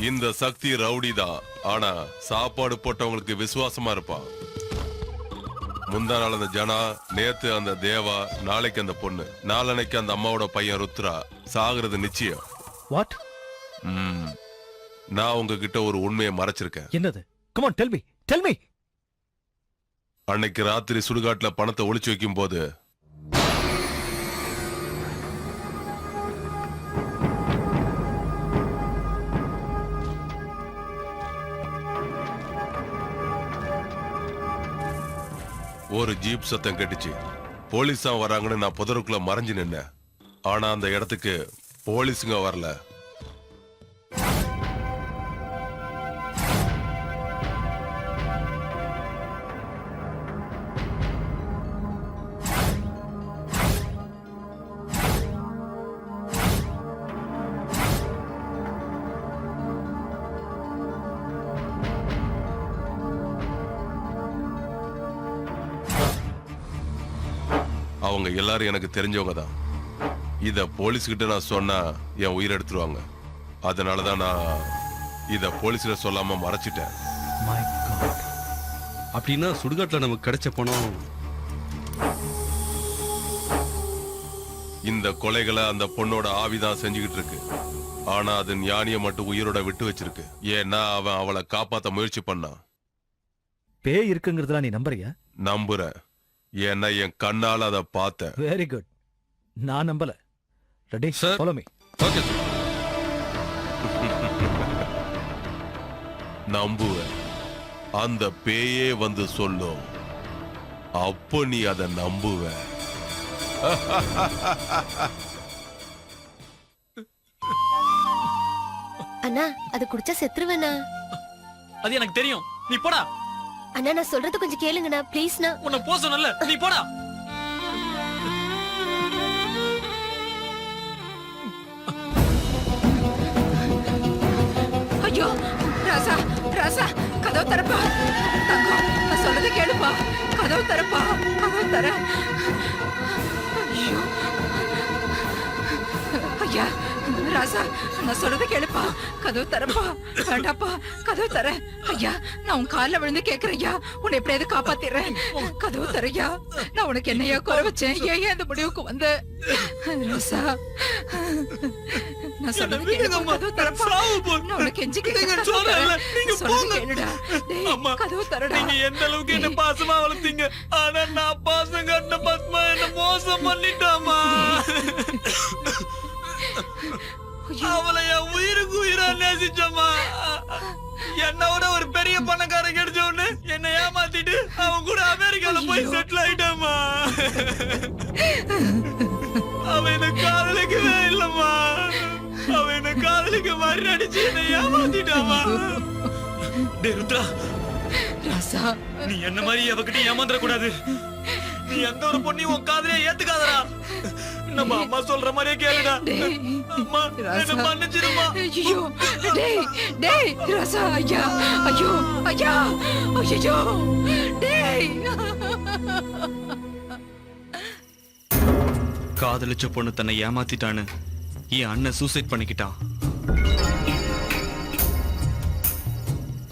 இந்த சக்தி ரவுடிதான், ஆனா சாப்பாடு போட்டவங்களுக்கு விசுவாசமா இருப்பான். முந்தா நாள் அந்த ஜனா, நேத்து அந்த தேவா, நாளைக்கு அந்த பொண்ணு, நாளனைக்கு அந்த அம்மாவோட பையன் ருத்ரா சாகுறது நிச்சயம். வாட்? நான் உங்ககிட்ட ஒரு உண்மையை மறைச்சிருக்கேன். என்னது? Come on, tell me, tell me. அன்னைக்கு ராத்திரி சுடுகாட்டுல பணத்தை ஒளிச்சு வைக்கும் போது ஒரு ஜீப் சத்தம் கேட்டுச்சு. போலீஸா வராங்கன்னு நான் புதருக்குள்ள மறைஞ்சு நின்னேன். ஆனா அந்த இடத்துக்கு போலீஸுங்க வரல. அவங்க எல்லாரும் எனக்கு தெரிஞ்சவங்க தான். இத போலீஸ் கிட்ட நான் சொன்னா என் உயிரை எடுத்துருவாங்க. அதனாலதான் நான் இத போலீஸ்ல சொல்லாம மறைச்சிட்டேன். அப்படின்னா சுடுகாட்டுல நமக்கு கிடைச்ச பணம் இந்த கொலைகளை அந்த பொண்ணோட ஆவிதான் செஞ்சுக்கிட்டு இருக்கு. ஆனா அது ஞானிய மட்டும் உயிரோட விட்டு வச்சிருக்கு. ஏன்னா அவன் அவளை காப்பாத்த முயற்சி பண்ணான். பேய் இருக்குங்கிறதுலாம் நீ நம்புறியா? நம்புறேன், ஏன்னா என் கண்ணால அதை பார்த்தேன். Very good. நான் நம்பல. Ready? Sir. Follow me. Okay sir. நம்புவேன். அந்த பேயே வந்து சொல்லும், அப்போ நீ அதை நம்புவ. அண்ணா, அது குடிச்சா செத்துருவேண்ணா. அது எனக்கு தெரியும். நீ போடா. அண்ணா, நான் சொல்றது கொஞ்சம் கேளுங்கண்ணா, ப்ளீஸ்ண்ணா. உன்னை போ சொன்னல, நீ போடா. ஐயோ ராசா, ராசா, கதவு தரப்பா. தங்கம், நான் சொல்றதை கேளுப்பா. கதவு தரப்பா, கதவு தர. ஐயோ ஐயா, ராசா, நான் சொல்றதை கேளுப்பா. கதவு தரப்பா. வேண்டாப்பா, கதவு தர. ஐயா, நான் உன் கால்ல விழுந்து கேக்குறேன் ஐயா, உன்னை எப்படியாவது காப்பாத்திடுறேன். கதவு தரையா. நான் உனக்கு என்னையா குறை வச்சேன்? ஏன் இந்த முடிவுக்கு வந்த? ராசா, நான் சொல்றது கேளுப்பா. கதவு தரப்பா. நான் உனக்கு கெஞ்சி கேக்குறேன். சொல்றது கேளுடா. டேய், கதவு தரடா. நீங்க எந்த அளவுக்கு என்ன பாசமா வளர்த்தீங்க. ஆனா நான் பாசம் கட்டின பத்மா என்ன மோசம் பண்ணிட்டாமா. அவளை என் உயிருக்கு உயிரா நேசிச்சம்மா. என்னோட ஒரு பெரிய பணக்காரன் கிடைச்ச உடனே என்னை ஏமாத்திட்டு அவன் கூட அமெரிக்கால போய் செட்டில் ஆயிட்டாமா. பொண்ணுங்க மாதிரி நடிச்சு என்னை ஏமாத்திட்டாமா. டேய் ருத்ரா, ராசா நீ என்ன மாதிரி அவகிட்ட ஏமாந்துட கூடாது. நீ எந்த ஒரு பொண்ணையும் உன் காதலே ஏத்துக்காதடா. நம்ம அம்மா சொல்ற மாதிரியே கேளுடா. அம்மா என்ன மன்னிச்சிடுமா. ஐயோ டேய் டேய் ராசா ஐயா ஐயோ ஐயா ஐயோ டேய். காதலிச்ச பொண்ணு தன்னை ஏமாத்திட்டான்னு என் அண்ணன் சூசைட் பண்ணிக்கிட்டான்.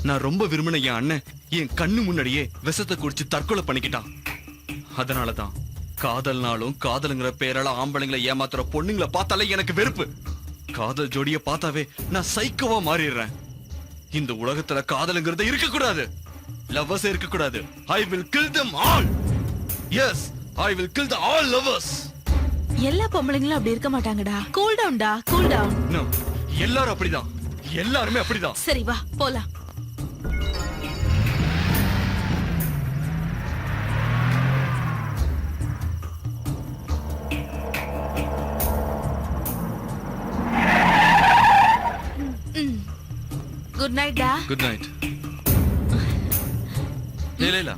நான் ரொம்ப விரும்பின என் அண்ணன் என் கண்ணு முன்னாடியே விஷத்தை குடிச்சு தற்கொலை பண்ணிக்கிட்டான். அதனாலதான் காதல்னாலும் காதலுங்கிற பேரால ஆம்பளைங்களை ஏமாத்துற பொண்ணுங்களை பார்த்தாலே எனக்கு வெறுப்பு. காதல் ஜோடிய பார்த்தாவே நான் சைக்கோவா மாறிடுறேன். இந்த உலகத்துல காதலுங்கிறது இருக்க கூடாது, லவ்வர்ஸ் இருக்க கூடாது. I will kill them all. Yes, I will kill the all lovers. எல்லா பொம்பளைங்களும் அப்படி இருக்க மாட்டாங்கடா. கூல் டவுன்டா, கூல் டவுன். No, எல்லாரும் அப்படிதான், எல்லாருமே அப்படிதான். சரி வா போலாம். குட் நைட் டா. Good night. லேலா,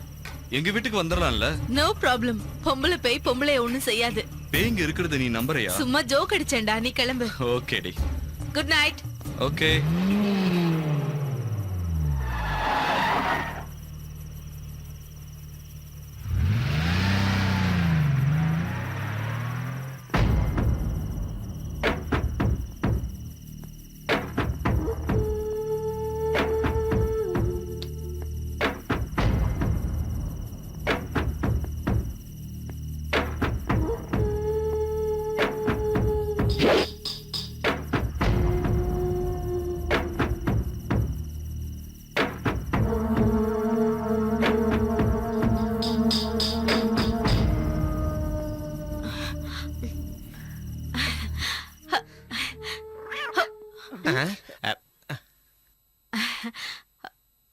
எங்க வீட்டுக்கு வந்துடலாம்ல? No problem. பொம்பளை பேய் பொம்பளை ஒண்ணும் செய்யாது. பேய்ங்க இருக்கிறது நீ நம்புறியா? சும்மா ஜோக் அடிச்சேன்டா, நீ கிளம்பு. ஓகே டி. Good night. Okay.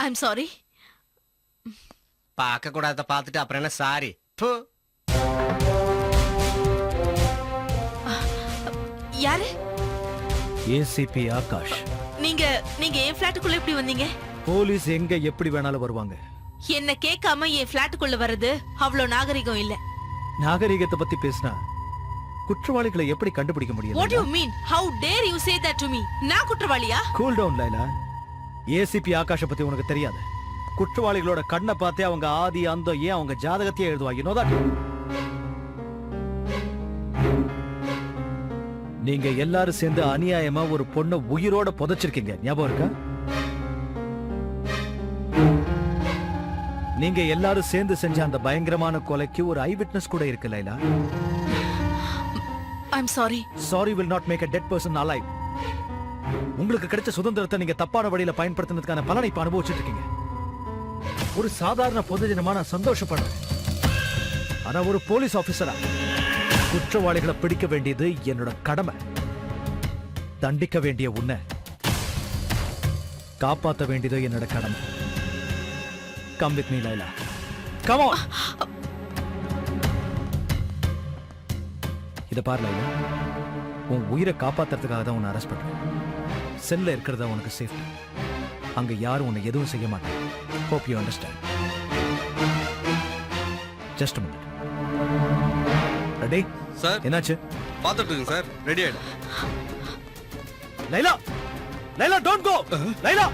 I'm sorry. பார்க்க கூடாத பார்த்துட்டு அப்புறம் என்ன சாரி? யாரு? ஏசிபி ஆகாஷ். நீங்க நீங்க என் ஃபிளாட்டுக்குள்ள எப்படி வந்தீங்க? போலீஸ் எங்க எப்படி வேணாலும் வருவாங்க. என்ன கேட்காம என் ஃபிளாட்டுக்குள்ள வர்றது அவ்வளவு நாகரிகம் இல்ல. நாகரிகத்தை பத்தி பேசினா குற்றவாளிகளை எப்படி கண்டுபிடிக்க முடியும்? What do you mean? How dare you say that to me? நான் குற்றவாளியா? Cool down Laila. ஏசிபி ஆகாஷ பத்தி உனக்கு தெரியாது. குற்றவாளிகளோட கண்ணை பார்த்தே அவங்க ஆதி அந்தம் ஏன் அவங்க ஜாதகத்தையே எழுதுவாங்க. You know that? நீங்க எல்லாரும் சேர்ந்து அநியாயமா ஒரு பொண்ணை உயிரோட புதைச்சிருக்கீங்க, ஞாபகம் இருக்கா? நீங்க எல்லாரும் சேர்ந்து செஞ்ச அந்த பயங்கரமான கொலைக்கு ஒரு ஐ விட்னஸ் கூட இருக்கு Laila. I'm sorry. Sorry will not make a dead person alive. உங்களுக்கு கிடைச்ச சுதந்திரத்தை நீங்க தப்பான வழியில பயன்படுத்தினதுக்கான பலனை இப்ப அனுபவிச்சுட்டு இருக்கீங்க. ஒரு சாதாரண பொதுஜனமா நான் சந்தோஷப்படுறேன். ஆனா ஒரு போலீஸ் ஆபீசரா குற்றவாளிகளை பிடிக்க வேண்டியது என்னோட கடமை. தண்டிக்க வேண்டிய உன்னை காப்பாற்ற வேண்டியது என்னோட கடமை. Come with me, Laila. Come on. இத பாரு லைலா, உன் உயிரை காப்பாத்துறதுக்காக தான் உன்னை அரெஸ்ட் பண்றேன். செல்ல இருக்கிறதா உனக்கு சேஃப்டி. அங்க யாரும் உன்னை எதுவும் செய்ய மாட்டாங்க. Hope you understand. Just a minute. Ready? Sir. என்னாச்சு? பாத்துட்டு இருக்கேன் சார். ரெடி ஆயிடு. Laila, Laila don't go. Laila.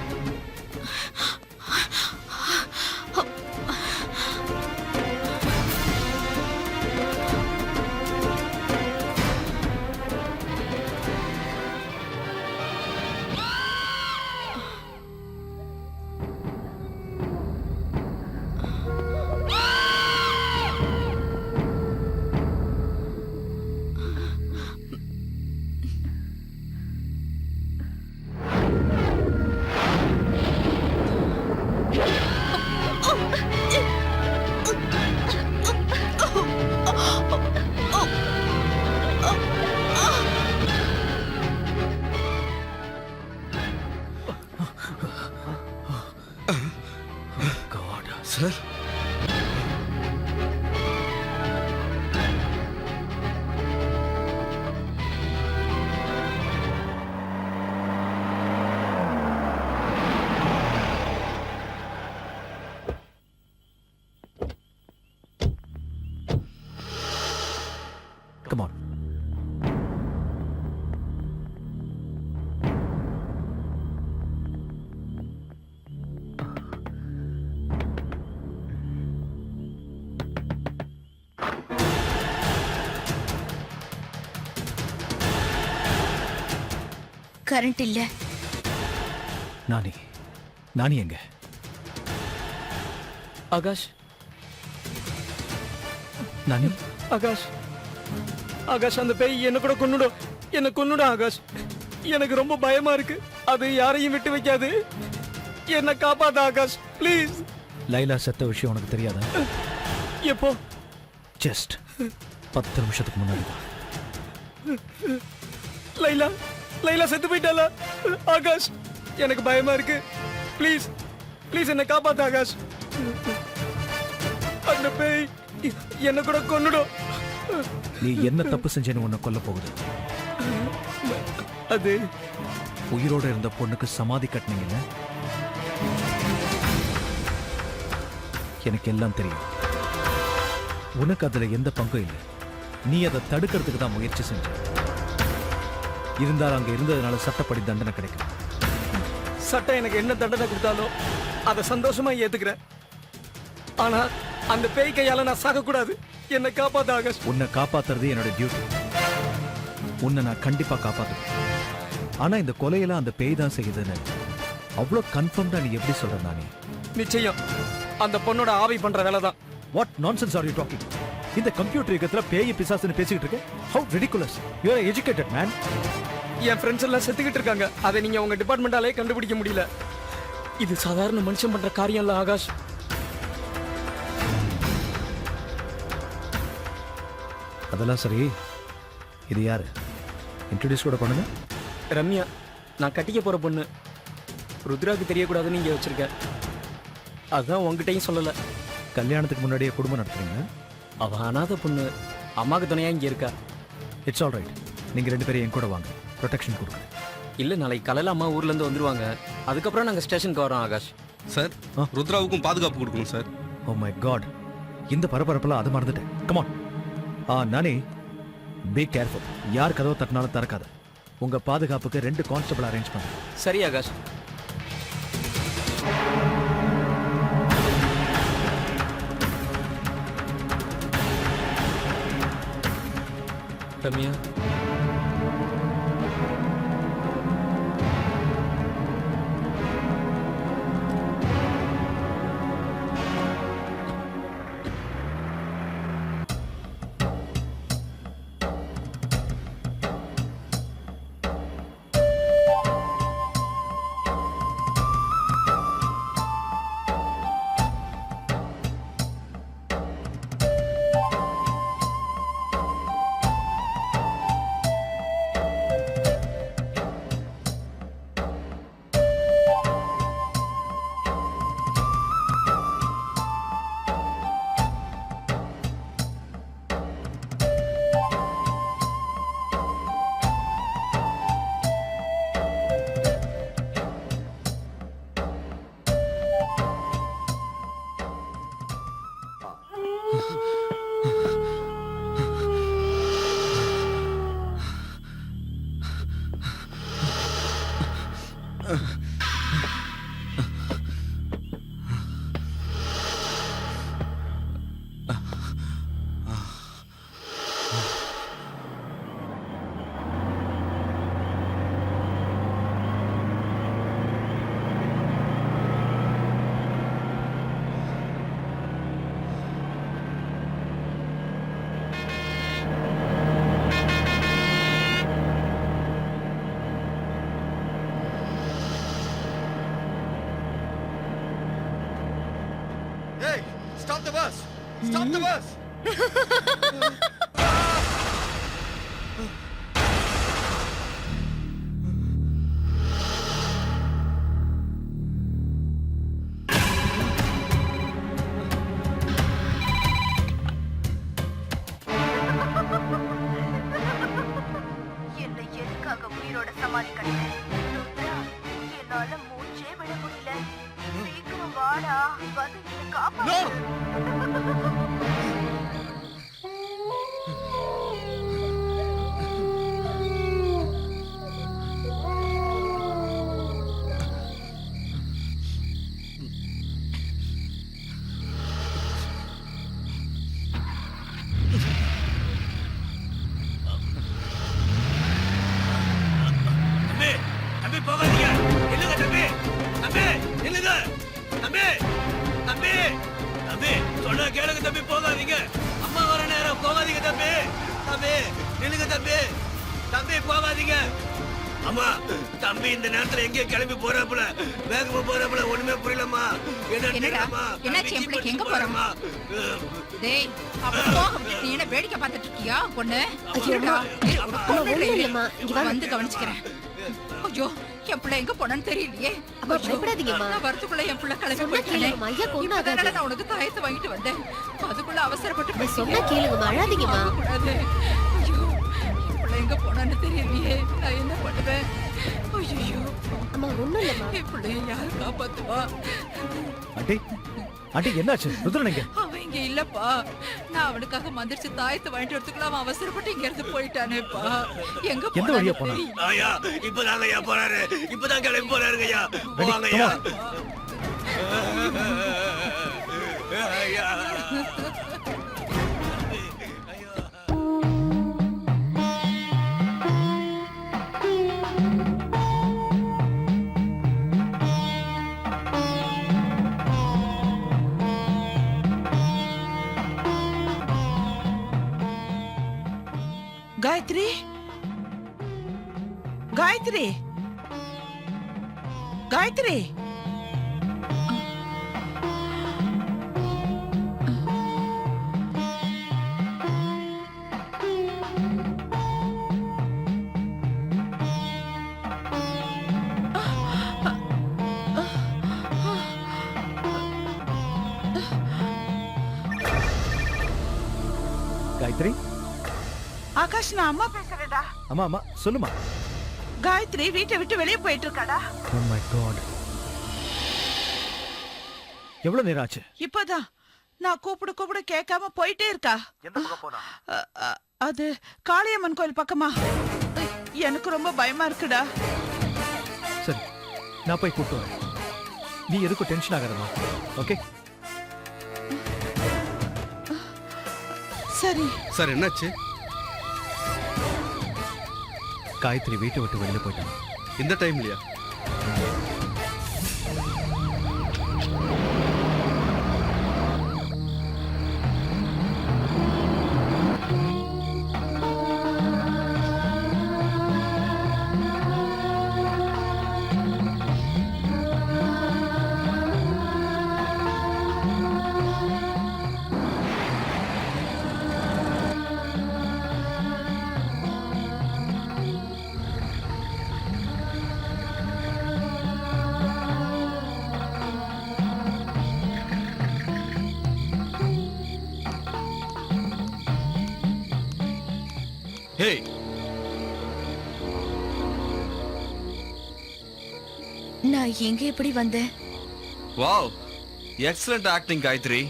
Come on. Current இல்ல. நானி எங்க? ஆகாஷ், நானி, ஆகாஷ், ஆகாஷ், அந்த பேய் என்ன கூட கொன்னுடும். என்ன கொன்னுடும் ஆகாஷ். எனக்கு ரொம்ப பயமா இருக்கு. அது யாரையும் விட்டு வைக்காது. என்ன காப்பாத்த ஆகாஷ், ப்ளீஸ். லைலா செத்த விஷயம் உனக்கு தெரியாதா? எப்போ? ஜஸ்ட் 10 நிமிஷத்துக்கு முன்னாடி தான். லைலா, லைலா செத்து போயிட்டாளா? ஆகாஷ், எனக்கு பயமா இருக்கு. ப்ளீஸ், ப்ளீஸ் என்ன காப்பாத்து ஆகாஷ். அந்த பேய் என்ன கூட கொன்னுடும். நீ என்ன தப்பு செஞ்சேன்னு உன்னை கொல்ல போகுது. அது உயிரோட இருந்த பொண்ணுக்கு சமாதி கட்டினீங்கன்னு எனக்கு எல்லாம் தெரியும். உனக்கு அதுல எந்த பங்கும் இல்லை. நீ அதை தடுக்கிறதுக்கு தான் முயற்சி செஞ்ச. இருந்தால் அங்க இருந்ததுனால சட்டப்படி தண்டனை கிடைக்கும். சட்டம் எனக்கு என்ன தண்டனை கொடுத்தாலும் அதை சந்தோஷமா ஏத்துக்கிறேன். ஆனா அந்த பேய் கையால நான் சாகக்கூடாது. என்னை காப்பாத்த ஆகாஷ். உன்னை காப்பாத்துறது என்னோட டியூட்டி. உன்னை நான் கண்டிப்பா காப்பாத்துவேன். ஆனா இந்த கொலையெல்லாம் அந்த பேய் தான் செய்யுதுன்னு அவ்வளவு கன்ஃபார்ம்டா நீ எப்படி சொல்ற? நானே நிச்சயம் அந்த பொண்ணோட ஆவி பண்ற வேலை தான். What nonsense are you talking? இந்த கம்ப்யூட்டர் யுகத்துல பேய் பிசாசுன்னு பேசிக்கிட்டு இருக்க? How ridiculous. You are educated man. என் ஃப்ரெண்ட்ஸ் எல்லாம் செத்துக்கிட்டு இருக்காங்க. அதை நீங்க உங்க டிபார்ட்மெண்டாலே கண்டுபிடிக்க முடியல. இது சாதாரண மனுஷன் பண்ற காரியம் இல்ல ஆகாஷ். அதெல்லாம் சரி, இது யாரு? இன்ட்ரோடியூஸ் கூட பண்ணுங்க. ரம்யா, நான் கட்டிக்க போற பொண்ணு. ருத்ராவுக்கு தெரியக்கூடாதுன்னு இங்க வச்சிருக்க. அதான் உங்ககிட்டயும் சொல்லல. கல்யாணத்துக்கு முன்னாடியே குடும்பம் நடத்துறீங்க? அவ அனாதை பொண்ணு. அம்மாக்கு துணையா இங்க இருக்கா. It's all right. நீங்க 2 பேரும் என் கூட வாங்க. ப்ரொடெக்ஷன் கொடுங்க. இல்ல, நாளைக்கு காலையில அம்மா ஊர்ல இருந்து வந்துருவாங்க. அதுக்கப்புறம் நாங்க ஸ்டேஷனுக்கு வரோம் ஆகாஷ். சார், ருத்ராவுக்கும் பாதுகாப்பு கொடுக்கணும் சார். ஓ மை காட், இந்த பரபரப்புல அது மறந்துட்டேன். Come on. நானே, பி கேர்ஃபுல். யார் கதவை தட்டினாலும் திறக்காத. உங்க பாதுகாப்புக்கு 2 கான்ஸ்டபிள் அரேஞ்ச் பண்ணுங்க. சரி Akash. Ramya, Stop the bus! Stop the bus! என்னை எதுக்காக உயிரோட சமாதி கட்டின? என்னால மூச்சே விட முடியல. சீக்கிரம் வாடா, வந்து என்னை காப்பாத்து. போகாதீங்க. அம்மா வர நேரம். போகாதீங்க தம்பி. தம்பி நில்லுங்க தம்பி. தம்பி போகாதீங்க. அம்மா தம்பி இந்த நேரத்துல எங்க கிளம்பி போறாப்புல, வேகமா போறாப்புல, ஒண்ணுமே புரியலம்மா. என்னடா என்னாச்சு? என் பிள்ளைக்கு எங்க போறமா? டேய் அப்ப போக விட்டு நீ என்ன வேடிக்கை பார்த்துட்டு இருக்கியா பொண்ணு? வந்து கவனிச்சுக்கிறேன். ஐயோ என் பிள்ளை எங்க போனான்னு தெரியலையே. நான் வரத்துக்குள்ள என் பிள்ளை கிளம்பி போயிட்டானே. இப்பதானடா நான் உனக்கு தாயத்தை வாங்கிட்டு வந்தேன். அதுக்குள்ள அவசரப்பட்டு சொன்னா கேளுங்க, அழாதீங்கம்மா. ஐயோ என் பிள்ளை எங்க போனான்னு தெரியலையே. நான் என்ன பண்ணுவேன்? ஐயோ அம்மா ஒண்ணும் இல்லம்மா. என் பிள்ளைய யாரு காப்பாத்துவா? ஆண்டி ஆண்டி என்னாச்சு? ருத்ரன் எங்க? அவன் இங்க இல்லப்பா. நான் அவனுக்காக மந்திரிச்சு தாயத்தை வாங்கிட்டு வரதுக்குள்ள அவன் அவசரப்பட்டு இங்க இருந்து போயிட்டானேப்பா. எங்க எந்த வழியா போனா? ஐயா இப்பதாங்க ஐயா போறாரு. இப்பதான் கிளம்பி போறாருங்க ஐயா. போவாங்க ஐயா. ஐயா காயத்ரி, காயத்ரி, காயத்ரி. காயத்ரி. ஆகாஷ், நான் அம்மா பேசுறேன்டா. அம்மா அம்மா சொல்லுமா. காயத்ரி வீட்டை விட்டு வெளியே போயிட்டு இருக்காடா. Oh my God. எவ்வளவு நேரம் ஆச்சு? இப்பதான் நான் கூப்பிட கூப்பிட கேட்காம போயிட்டே இருக்கா. எந்த பக்கம் போனா? அது காளியம்மன் கோயில் பக்கமா. எனக்கு ரொம்ப பயமா இருக்குடா. சரி நான் போய் கூப்பிட்டு வரேன். நீ எதுக்கும் டென்ஷன் ஆகாதம்மா. ஓகே சரி. சார் என்னாச்சு? காயத்ரி வீட்டை விட்டு வெளியில போயிட்டான். இந்த டைம்லயா? ஹேய் நான் எங்க எப்படி வந்தேன்? Wow excellent acting Gayathri.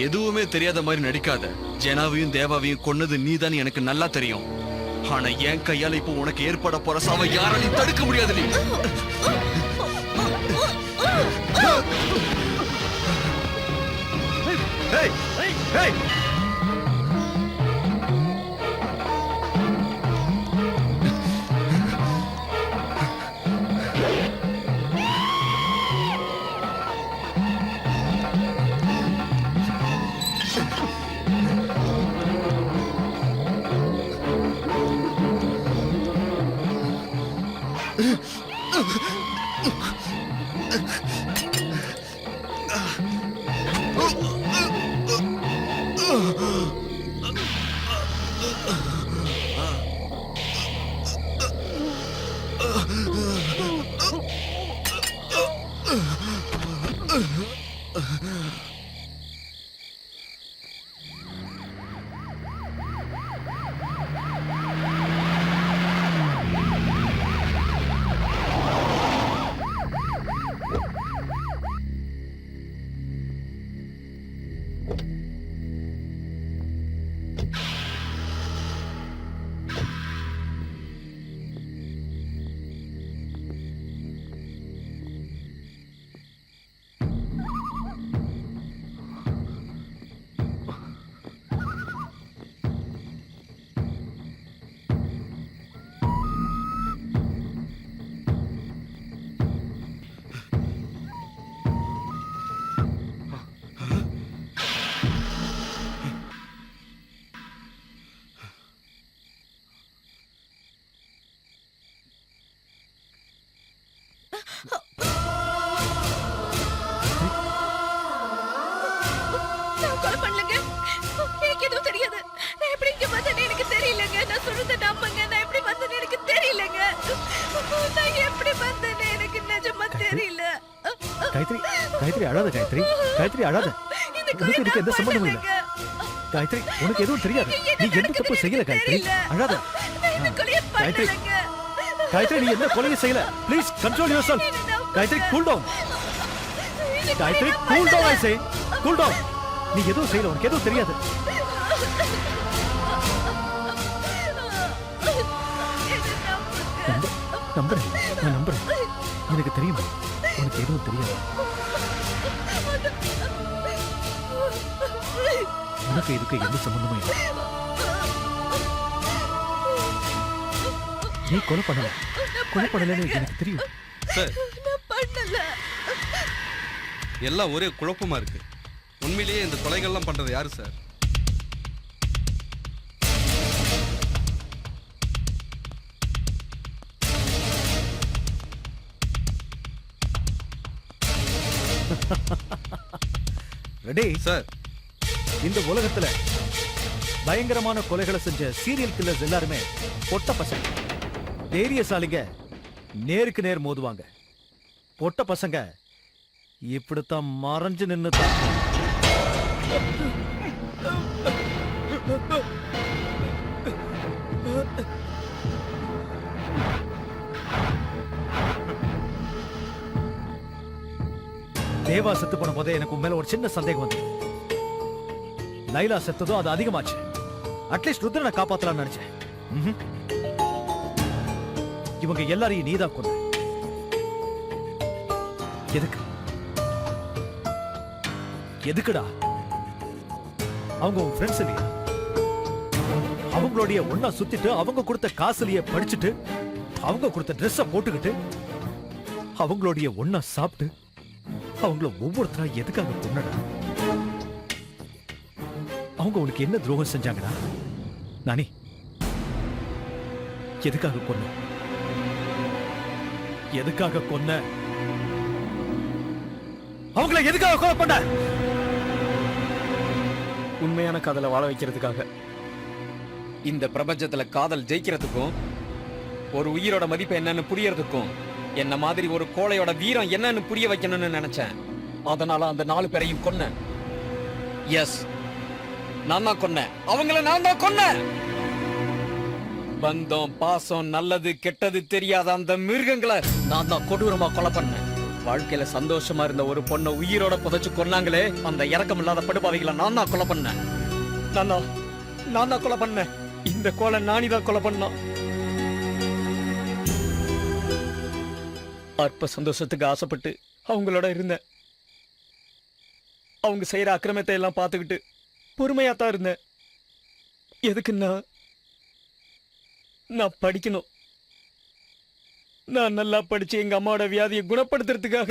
எதுவுமே தெரியாத மாதிரி நடிக்காத. ஜெனாவையும் தேவாவையும் கொன்னது நீதான் எனக்கு நல்லா தெரியும். ஆனா என் கையால இப்போ உனக்கு ஏற்பட போற சாவை யாராலையும் தடுக்க முடியாது. நீ Hey! Hey! Hey! காயத்ரி அழாத காயத்ரி. காயத்ரி அழாத. உனக்கு இதுக்கு எந்த சம்பந்தமும் இல்ல. காயத்ரி உனக்கு எதுவும் தெரியாது. நீ எந்த தப்பு செய்யல காயத்ரி. அழாத. காயத்ரி காயத்ரி நீ எந்த கொலையும் செய்யல. Please control yourself. Gayathri cool down. Gayathri cool down. I say cool down. நீ எதுவும் செய்யல. உனக்கு எதுவும் தெரியாது. நம்புறேன். நான் நம்புறேன். எனக்கு தெரியும் உனக்கு எதுவும் தெரியாது. உனக்கு இதுக்கு எந்த சம்பந்தமும் இல்லை. நீ கொலை பண்ணல. கொலை பண்ணலன்னு எனக்கு தெரியும். சார் எல்லாம் ஒரே குழப்பமா இருக்கு. உண்மையிலேயே இந்த கொலைகள்லாம் பண்றது யாரு சார்? ரெடி சார், இந்த உலகத்துல பயங்கரமான கொலைகளை செஞ்ச சீரியல் கில்லர்ஸ் எல்லாருமே பொட்ட பசங்க. தைரியசாலிங்க நேருக்கு நேர் மோதுவாங்க. பொட்ட பசங்க இப்படித்தான் மறைஞ்சு நின்னுதான். தேவா செத்து போன போதே எனக்கு உன் மேல ஒரு சின்ன சந்தேகம் வந்து. லைலா செத்ததும் அது அதிகமாச்சு. அட்லீஸ்ட் ருத்ரனை காப்பாத்தலாம்னு நினைச்சேன். இவங்க எல்லாரையும் நீதான் கொன்ன. எதுக்கு? எதுக்குடா? அவங்க உன் ஃப்ரெண்ட்ஸ் இல்லையா? அவங்களுடைய ஒன்னா சுத்திட்டு, அவங்க கொடுத்த காசுலயே படிச்சுட்டு, அவங்க கொடுத்த ட்ரெஸ்ஸ போட்டுக்கிட்டு, அவங்களுடைய ஒன்னா சாப்பிட்டு, அவங்கள ஒவ்வொருத்தரா எதுக்காக கொன்னடா? அவங்க உனக்கு என்ன துரோகம் செஞ்சாங்கடா? நானே எதுக்காக கொன்ன? எதுக்காக கொன்ன? அவங்கள எதுக்காக கொலை பண்ண? உண்மையான காதலை வாழ வைக்கிறதுக்காக. இந்த பிரபஞ்சத்துல காதல் ஜெயிக்கிறதுக்கும் ஒரு உயிரோட மதிப்பு என்னன்னு புரியறதுக்கும் என்ன மாதிரி ஒரு கோழையோட வீரம் என்னன்னு புரிய வைக்கணும்னு நினைச்சேன். அதனால அந்த 4 பேரையும் கொன்னேன். எஸ், நான் தான் கொன்னேன். அவங்கள நான் தான் கொன்னேன். பந்தம், பாசம், நல்லது கெட்டது தெரியாத அந்த மிருகங்களை நான் தான் கொடூரமா கொலை பண்ணேன். வாழ்க்கையில சந்தோஷமா இருந்த ஒரு பொண்ணை உயிரோட புதைச்சு கொன்னாங்களே, அந்த இரக்கம் இல்லாத படுபாவிகளை நான் தான் கொலை பண்ணேன். நான் தான் கொலை பண்ணேன். இந்த கோலை நானிதான் கொலை பண்ணான். அற்ப சந்தோஷத்துக்கு ஆசைப்பட்டு அவங்களோட இருந்தேன். அவங்க செய்யற அக்கிரமத்தை எல்லாம் பார்த்துக்கிட்டு பொறுமையாத்தான் இருந்தேன். எதுக்குன்னா நான் படிக்கணும். நான் நல்லா படிச்சு எங்க அம்மாவோட வியாதியை குணப்படுத்துறதுக்காக.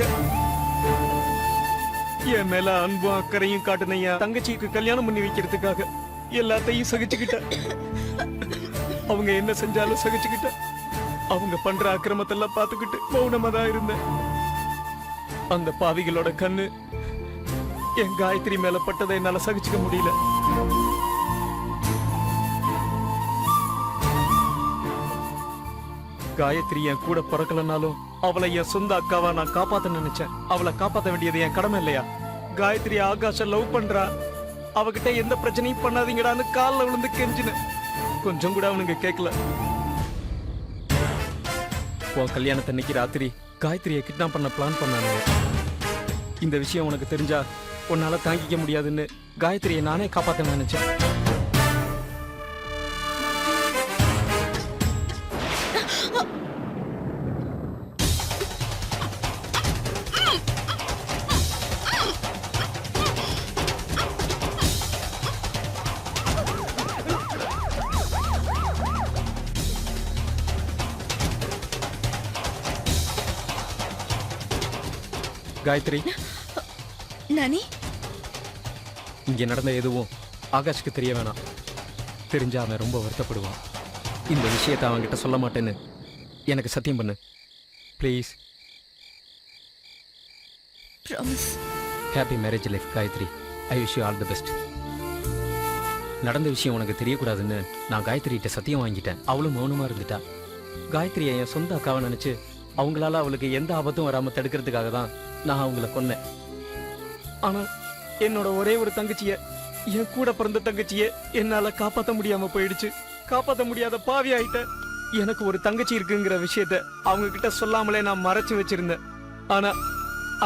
என் மேல அன்பும் அக்கறையும் காட்டுன என் தங்கச்சிக்கு கல்யாணம் பண்ணி வைக்கிறதுக்காக எல்லாத்தையும் சகிச்சுக்கிட்டேன். அவங்க என்ன செஞ்சாலும் சகிச்சுக்கிட்டேன். அவங்க பண்ற அக்கிரமத்தெல்லாம் பார்த்துக்கிட்டு மௌனமா தான் இருந்தேன். அந்த பாவிகளோட கண்ணு என் காயத்ரி மேல பட்டதை என்னால சகிச்சுக்க முடியல. காயத்ரி என் கூட பிறக்கலனாலும் அவளை என் சொந்த அக்காவா நான் காப்பாத்த நினைச்சேன். அவளை காப்பாத்த வேண்டியது என் கடமை இல்லையா? காயத்ரி ஆகாஷ லவ் பண்றா. அவகிட்ட எந்த பிரச்சனையும் பண்ணாதீங்கடான்னு காலில் விழுந்து கெஞ்சினேன். கொஞ்சம் கூட அவனுங்க கேட்கல. உன் கல்யாணத்தன்னைக்கு ராத்திரி காயத்ரியை கிட்னாப் பண்ண பிளான் பண்ணானுங்க. இந்த விஷயம் உனக்கு தெரிஞ்சா உன்னால தாங்கிக்க முடியாதுன்னு காயத்ரியை நானே காப்பாத்த நினைச்சேன். காயத்ரி, நானி, இங்க நடந்த எதுவும் ஆகாஷ்க்கு தெரிய வேணாம். தெரிஞ்சா அவன் ரொம்ப வருத்தப்படுவான். இந்த விஷயத்தை அவன்கிட்ட சொல்ல மாட்டேன்னு எனக்கு சத்தியம் பண்ணு please. Happy marriage life Gayathri. I wish you all the best. நடந்த விஷயம் உனக்கு தெரியக்கூடாதுன்னு நான் காயத்ரிகிட்ட சத்தியம் வாங்கிட்டேன். அவளும் மௌனமா இருந்துட்டா. காயத்ரியை என் சொந்த அக்காவை நினைச்சு அவங்களால அவளுக்கு எந்த ஆபத்தும் வராம தடுக்கிறதுக்காக தான் நான் அவங்கள கொன்னேன். ஆனா என்னோட ஒரே ஒரு தங்கச்சிய, என் கூட பிறந்த தங்கச்சிய என்னால காப்பாத்த முடியாம போயிடுச்சு. காப்பாத்த முடியாத பாவி ஆயிட்டேன். எனக்கு ஒரு தங்கச்சி இருக்குங்கிற விஷயத்த அவங்க கிட்ட சொல்லாமலே நான் மறைச்சு வச்சிருந்தேன். ஆனா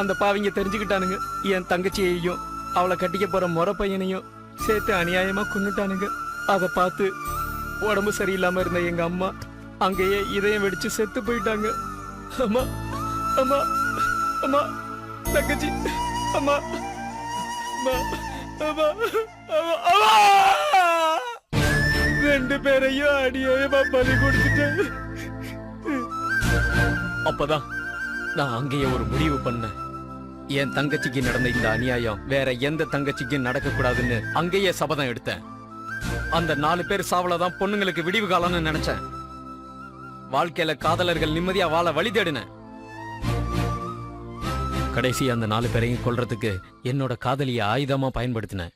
அந்த பாவிங்க தெரிஞ்சுக்கிட்டானுங்க. என் தங்கச்சியையும் அவளை கட்டிக்க போற முறை பையனையும் சேர்த்து அநியாயமா கொன்னுட்டானுங்க. அதை பார்த்து உடம்பு சரியில்லாம இருந்த எங்க அம்மா அங்கேயே இதயம் வெடிச்சு செத்து போயிட்டாங்க. அம்மா அம்மா அம்மா தங்கச்சி அம்மா அம்மா அம்மா அம்மா அம்மா! ரெண்டு பேரையும் அநியாயமா பலி கொடுத்துட்டேன். அப்பதான் நான் அங்கேயே ஒரு முடிவு பண்ணேன். என் தங்கச்சிக்கு நடந்த இந்த அநியாயம் வேற எந்த தங்கச்சிக்கும் நடக்க கூடாதுன்னு அங்கேயே சபதம் எடுத்தேன். அந்த 4 பேர் சாவலதான் பொண்ணுங்களுக்கு விடிவு காலம்னு நினைச்சேன். வாழ்க்கையில காதலர்கள் நிம்மதியா வாழ வழி தேடினேன். கடைசி அந்த 4 பேரையும் கொல்றதுக்கு என்னோட காதலிய ஆயுதமா பயன்படுத்தினேன்.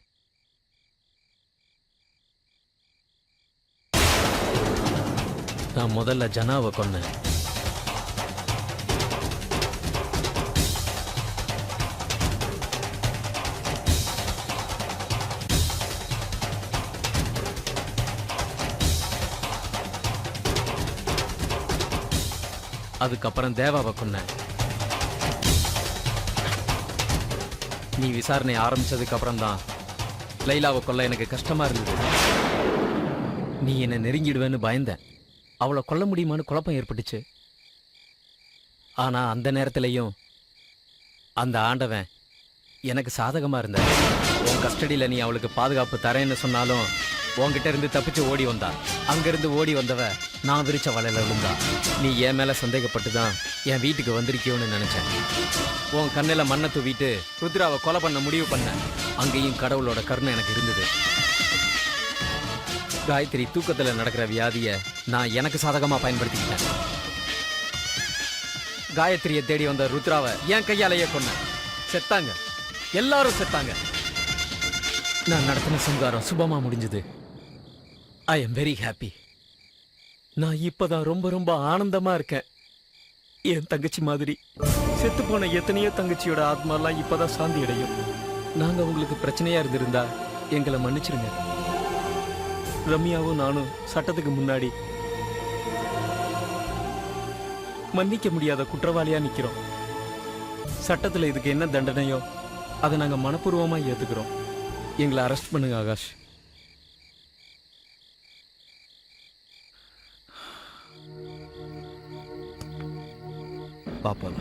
நான் முதல்ல ஜனாவை கொன்னேன். அதுக்கப்புறம் தேவாவை கொன்னேன். நீ விசாரணை ஆரம்பிச்சதுக்கு அப்புறம் தான் லைலாவை கொல்ல எனக்கு கஷ்டமா இருந்தது. நீ என்னை நெருங்கிடுவேன்னு பயந்தேன். அவளை கொல்ல முடியுமான்னு குழப்பம் ஏற்பட்டுச்சு. ஆனா அந்த நேரத்திலையும் அந்த ஆண்டவன் எனக்கு சாதகமா இருந்த. உன் கஸ்டடியில நீ அவளுக்கு பாதுகாப்பு தரேன்னு சொன்னாலும் உன்கிட்ட இருந்து தப்பிச்சு ஓடி வந்தா. அங்கிருந்து ஓடி வந்தவ நான் விரிச்ச வலையில விழுந்தா. நீ என் மேல சந்தேகப்பட்டு தான் என் வீட்டுக்கு வந்திருக்கியோன்னு நினைச்சேன். உன் கண்ணில மண்ணை தூவிட்டு ருத்ராவை கொலை பண்ண முடிவு பண்ண. அங்கேயும் கடவுளோட கருணை எனக்கு இருந்தது. காயத்ரி தூக்கத்துல நடக்கிற வியாதிய நான் எனக்கு சாதகமா பயன்படுத்திக்கிட்டேன். காயத்ரியை தேடி வந்த ருத்ராவை என் கையாலேயே கொன்னேன். செத்தாங்க, எல்லாரும் செத்தாங்க. நான் நடத்தின சங்காரம் சுபமா முடிஞ்சது. I am very happy. நான் இப்பதான் ரொம்ப ரொம்ப ஆனந்தமா இருக்கேன். என் தங்கச்சி மாதிரி செத்து போன எத்தனையோ தங்கச்சியோட ஆத்மாலாம் இப்பதான் சாந்தி அடையும். நாங்க உங்களுக்கு பிரச்சனையா இருந்திருந்தா எங்களை மன்னிச்சிருங்க. ரம்யாவும் நானும் சட்டத்துக்கு முன்னாடி மன்னிக்க முடியாத குற்றவாளியா நிக்கிறோம். சட்டத்துல இதுக்கு என்ன தண்டனையோ அதை நாங்க மனப்பூர்வமா ஏத்துக்கிறோம். எங்களை அரெஸ்ட் பண்ணுங்க ஆகாஷ். பாப்போம்.